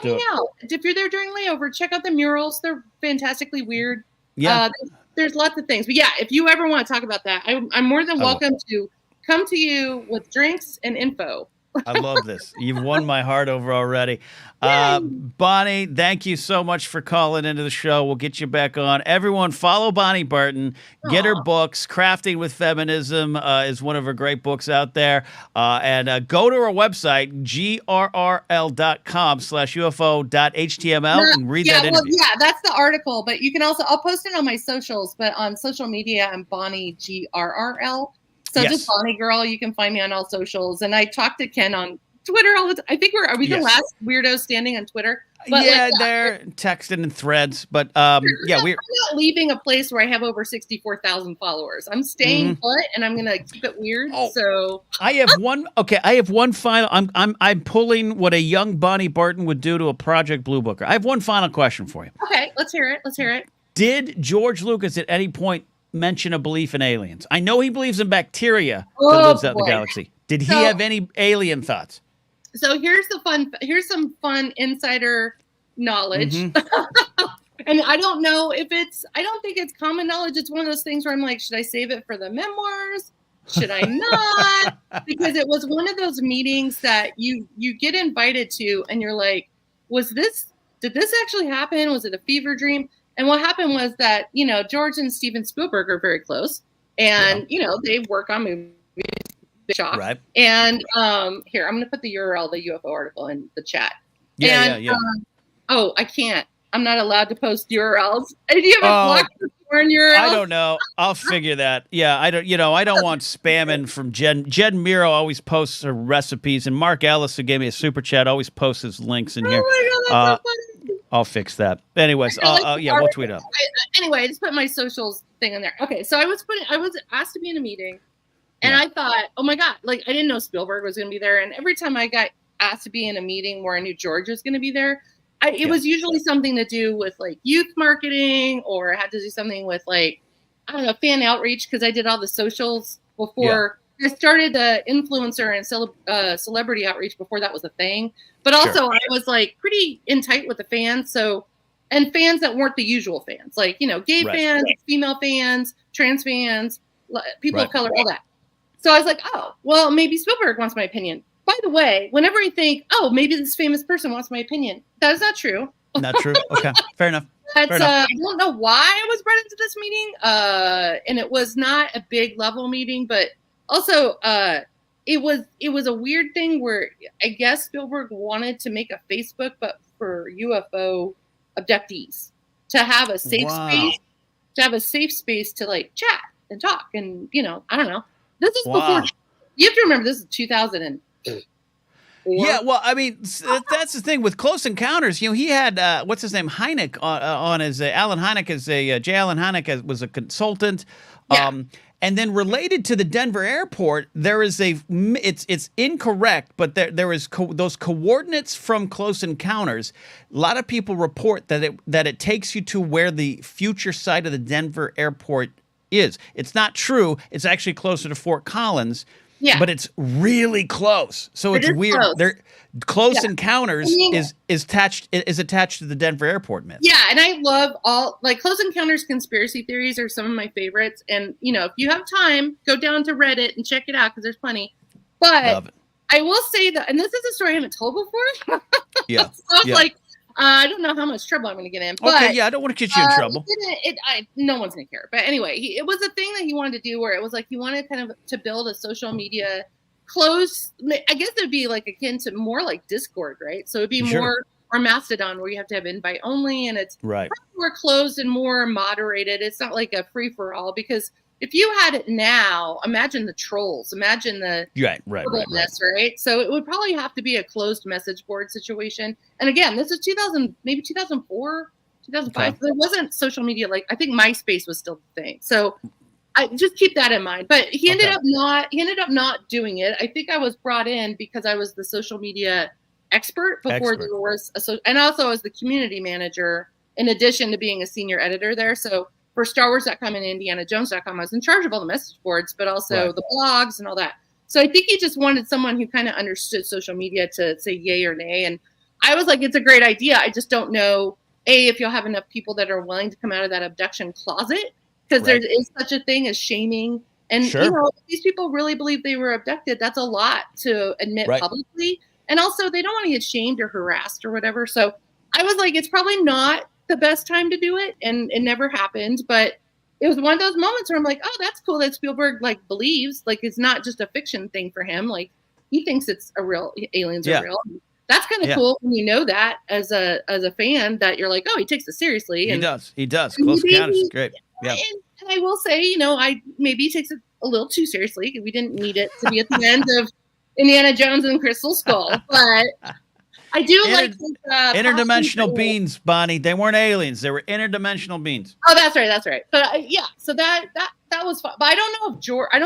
hang out. If you're there during layover, check out the murals. They're fantastically weird. Yeah. There's lots of things. But yeah, if you ever want to talk about that, I'm more than welcome to come to you with drinks and info. I love this. You've won my heart over already. Bonnie, thank you so much for calling into the show. We'll get you back on. Everyone, follow Bonnie Burton. Get her books. Crafting with Feminism is one of her great books out there. And go to her website, grrl.com/ufo.html, and read that interview. Yeah, that's the article. But you can also, I'll post it on my socials. But on social media, I'm Bonnie GRRL. So just Bonnie Girl, you can find me on all socials. And I talk to Ken on Twitter all the time. I think are we the last weirdos standing on Twitter? But they're texting and threads. But I'm not leaving a place where I have over 64,000 followers. I'm staying put, and I'm gonna keep it weird. So I have one. Okay, I have one final. I'm pulling what a young Bonnie Burton would do to a Project Blue Booker. I have one final question for you. Okay, let's hear it. Did George Lucas at any point mention a belief in aliens? I know he believes in bacteria that lives out in the galaxy. Did he have any alien thoughts? So here's some fun insider knowledge. And I don't know if I don't think it's common knowledge. It's one of those things where I'm like, should I save it for the memoirs? Should I not? Because it was one of those meetings that you get invited to and you're like, did this actually happen? Was it a fever dream? And what happened was that, George and Steven Spielberg are very close and, they work on movies. Shock. Right. And here, I'm going to put the URL, the UFO article in the chat. Yeah. I can't. I'm not allowed to post URLs. Do you have a blocked porn URL? I don't know. I'll figure that. Yeah, I don't want spamming from Jen. Jen Miro always posts her recipes, and Mark Ellis, who gave me a super chat, always posts his links in here. Oh my God, that's so funny. I'll fix that. Anyways, we'll tweet up. I just put my socials thing in there. Okay, so I was asked to be in a meeting. And I thought, oh my God, I didn't know Spielberg was going to be there. And every time I got asked to be in a meeting where I knew George was going to be there, it was usually something to do with youth marketing, or had to do something with fan outreach, because I did all the socials before. I started the influencer and celebrity outreach before that was a thing. But also I was pretty in tight with the fans. And fans that weren't the usual fans, gay fans, female fans, trans fans, people of color, all that. So I was like, oh, well, maybe Spielberg wants my opinion. By the way, whenever I think, oh, maybe this famous person wants my opinion, that is not true. Not true. Okay, fair enough. I don't know why I was brought into this meeting, and it was not a big level meeting, but also it was a weird thing where I guess Spielberg wanted to make a Facebook, but for UFO abductees, to have a safe space to chat and talk, and I don't know. This is before. You have to remember, this is 2004. Yeah, well, I mean, that's the thing with Close Encounters. He had what's his name, Hynek on as Alan Hynek as J. Alan Hynek was a consultant. Yeah. And then related to the Denver airport, there is it's incorrect, but there is those coordinates from Close Encounters. A lot of people report that it takes you to where the future site of the Denver airport is. It's not true. It's actually closer to Fort Collins. Yeah. But it's really close. So it's weird. Close. Close Encounters is attached to the Denver airport myth. Yeah, and I love all Close Encounters conspiracy theories are some of my favorites. And if you have time, go down to Reddit and check it out, because there's plenty. But I will say that, and this is a story I haven't told before. Yeah. So I don't know how much trouble I'm going to get in. But, okay, yeah, I don't want to get you in trouble. No one's going to care. But anyway, it was a thing that he wanted to do where it was he wanted kind of to build a social media close. I guess it would be akin to more like Discord, right? So it would be more or Mastodon, where you have to have invite only, and it's more closed and more moderated. It's not like a free for all, because if you had it now, imagine the trolls, imagine the right? So it would probably have to be a closed message board situation. And again, this is 2004, 2005. Okay. So there wasn't social media. I think MySpace was still the thing. So I just keep that in mind. But he ended up not doing it. I think I was brought in because I was the social media expert before there was and also as the community manager, in addition to being a senior editor there. So for StarWars.com and IndianaJones.com, I was in charge of all the message boards, but also the blogs and all that. So I think he just wanted someone who kind of understood social media to say yay or nay. And I was like, it's a great idea. I just don't know, if you'll have enough people that are willing to come out of that abduction closet, because there is such a thing as shaming And Sure. you know, if these people really believe they were abducted, that's a lot to admit publicly. And also, they don't want to get shamed or harassed or whatever. So I was like, it's probably not the best time to do it, and it never happened. But it was one of those moments where I'm like, oh, that's cool that Spielberg like believes, like it's not just a fiction thing for him. Like he thinks it's a real, aliens are real. That's kind of cool when you know that as a fan, that you're like, oh, he takes it seriously. And He does. Close Encounters is great. Yeah. And I will say, you know, maybe he takes it a little too seriously. We didn't need it to be at the end of Indiana Jones and Crystal Skull, but I do like this, interdimensional beings, Bonnie. They weren't aliens. They were interdimensional beings. Oh, that's right. But yeah, so that was fun. But I don't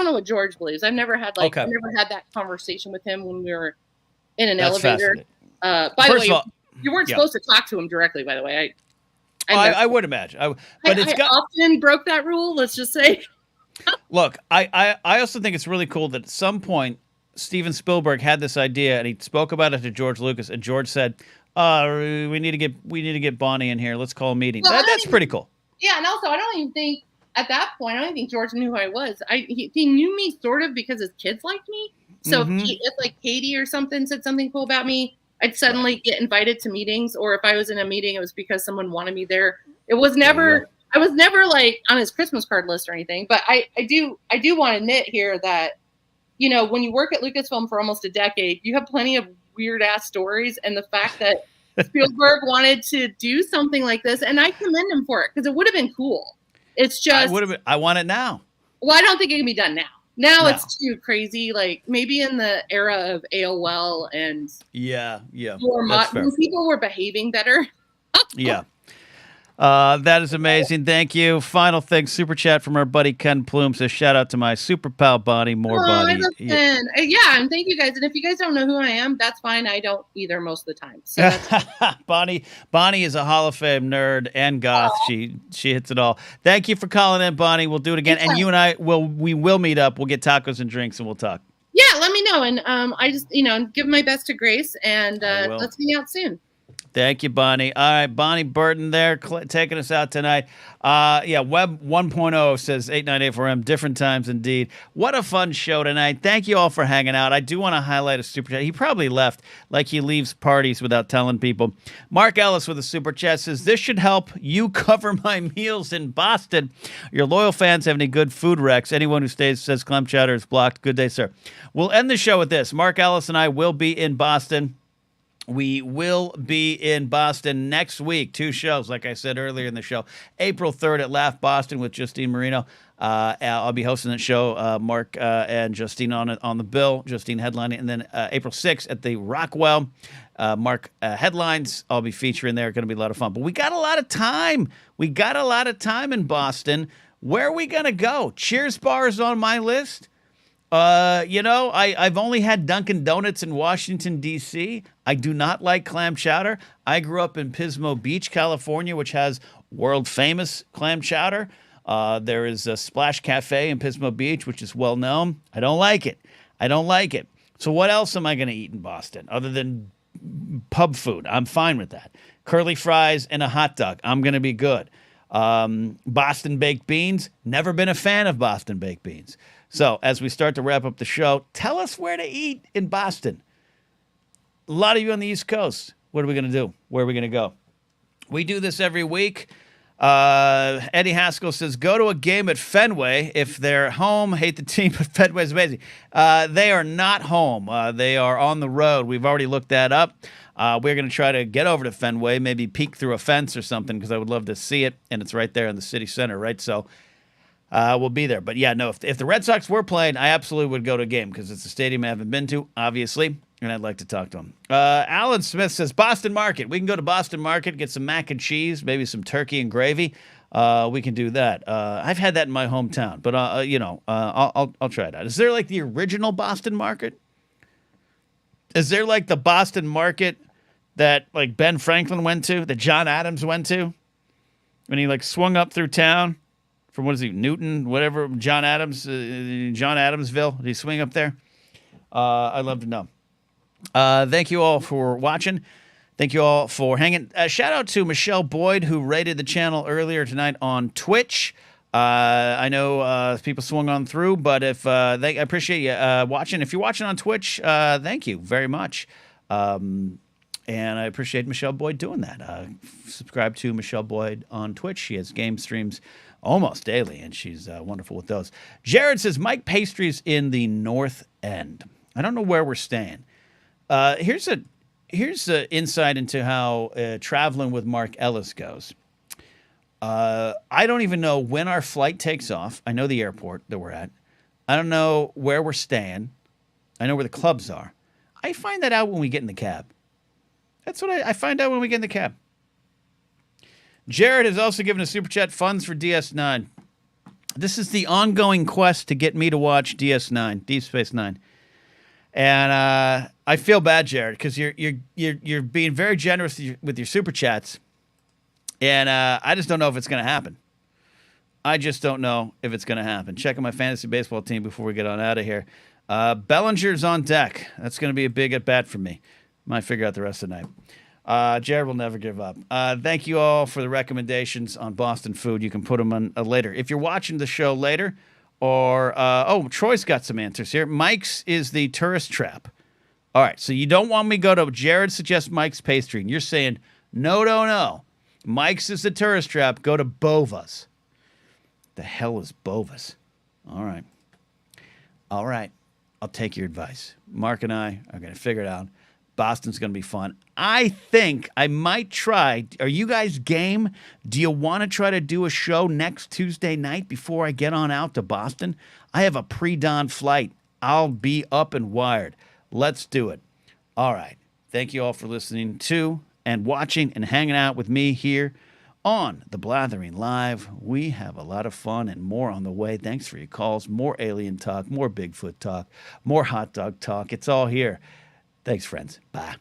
know what George believes. I've never had I've never had that conversation with him when we were in an elevator. By the way, you weren't supposed to talk to him directly. By the way, I would imagine. But I often broke that rule. Let's just say. Look, I also think it's really cool that at some point Steven Spielberg had this idea and he spoke about it to George Lucas, and George said, we need to get Bonnie in here. Let's call a meeting. Well, that's pretty cool. Yeah, and also I don't even think at that point, I don't think George knew who I was. He knew me sort of because his kids liked me. So if like Katie or something said something cool about me, I'd suddenly get invited to meetings, or if I was in a meeting, it was because someone wanted me there. It was never, I was never like on his Christmas card list or anything. But I do want to admit here that, you know, when you work at Lucasfilm for almost a decade, you have plenty of weird ass stories. And the fact that Spielberg wanted to do something like this, and I commend him for it because it would have been cool. It's just, I want it now. Well, I don't think it can be done now. Now it's too crazy. Like maybe in the era of AOL and when people were behaving better. Yeah. That is amazing. Thank you. Final thing, super chat from our buddy Ken Plume says, shout out to my super pal Bonnie, Bonnie. Yeah, and thank you guys. And if you guys don't know who I am, that's fine. I don't either most of the time. So that's Bonnie is a Hall of Fame nerd and goth. She hits it all. Thank you for calling in, Bonnie. We'll do it again. And you and I we will meet up. We'll get tacos and drinks and we'll talk. Yeah, let me know. And I just, give my best to Grace, and let's hang out soon. Thank you, Bonnie. All right, Bonnie Burton there taking us out tonight. Web 1.0 says 8984M, different times indeed. What a fun show tonight. Thank you all for hanging out. I do want to highlight a super chat. He probably left like he leaves parties without telling people. Mark Ellis with a super chat says, this should help you cover my meals in Boston. Your loyal fans have any good food recs? Anyone who says clam chowder is blocked. Good day, sir. We'll end the show with this. Mark Ellis and I will be in Boston. We will be in Boston next week. 2 shows, like I said earlier in the show. April 3rd at Laugh Boston with Justine Marino. I'll be hosting that show. Mark and Justine on the bill. Justine headlining. And then April 6th at the Rockwell. Mark headlines. I'll be featuring there. Going to be a lot of fun. But we got a lot of time. In Boston. Where are we going to go? Cheers Bar is on my list. I've only had Dunkin' Donuts in Washington, D.C. I do not like clam chowder. I grew up in Pismo Beach, California, which has world-famous clam chowder. There is a Splash Cafe in Pismo Beach, which is well-known. I don't like it. So what else am I going to eat in Boston other than pub food? I'm fine with that. Curly fries and a hot dog. I'm going to be good. Boston baked beans. Never been a fan of Boston baked beans. So as we start to wrap up the show, tell us where to eat in Boston. A lot of you on the East Coast. What are we going to do? Where are we going to go? We do this every week. Eddie Haskell says, go to a game at Fenway. If they're home, hate the team, but Fenway is amazing. They are not home. They are on the road. We've already looked that up. We're going to try to get over to Fenway, maybe peek through a fence or something, because I would love to see it. And it's right there in the city center, right? So we'll be there. But yeah, no, if the Red Sox were playing, I absolutely would go to a game because it's a stadium I haven't been to, obviously, and I'd like to talk to him. Alan Smith says, Boston Market. We can go to Boston Market, get some mac and cheese, maybe some turkey and gravy. We can do that. I've had that in my hometown, but, I'll try it out. Is there like the original Boston Market? Is there like the Boston Market that like Ben Franklin went to, that John Adams went to when he like swung up through town? From what is he, Newton, whatever, John Adamsville. Did he swing up there? I'd love to know. Thank you all for watching. Thank you all for hanging. Shout out to Michelle Boyd, who rated the channel earlier tonight on Twitch. I know people swung on through, but if I appreciate you watching. If you're watching on Twitch, thank you very much. And I appreciate Michelle Boyd doing that. Subscribe to Michelle Boyd on Twitch. She has game streams almost daily, and she's wonderful with those. Jared says, Mike Pastries in the North End. I don't know where we're staying. Here's an insight into how traveling with Mark Ellis goes. I don't even know when our flight takes off. I know the airport that we're at. I don't know where we're staying. I know where the clubs are. I find that out when we get in the cab. That's what I find out when we get in the cab. Jared has also given a super chat, funds for DS9. This is the ongoing quest to get me to watch DS9, Deep Space Nine. And I feel bad, Jared, because you're being very generous with your super chats. And I just don't know if it's going to happen. I just don't know if it's going to happen. Checking my fantasy baseball team before we get on out of here. Bellinger's on deck. That's going to be a big at-bat for me. Might figure out the rest of the night. Jared will never give up. Thank you all for the recommendations on Boston food. You can put them on later. If you're watching the show later, or, Troy's got some answers here. Mike's is the tourist trap. All right, so you don't want me to go to Jared suggests Mike's Pastry, and you're saying, no. Mike's is the tourist trap. Go to Bova's. The hell is Bova's? All right. I'll take your advice. Mark and I are going to figure it out. Boston's going to be fun. I think I might try. Are you guys game? Do you want to try to do a show next Tuesday night before I get on out to Boston? I have a pre-dawn flight. I'll be up and wired. Let's do it. All right. Thank you all for listening to and watching and hanging out with me here on the Blathering Live. We have a lot of fun and more on the way. Thanks for your calls. More alien talk, more Bigfoot talk, more hot dog talk. It's all here. Thanks, friends. Bye.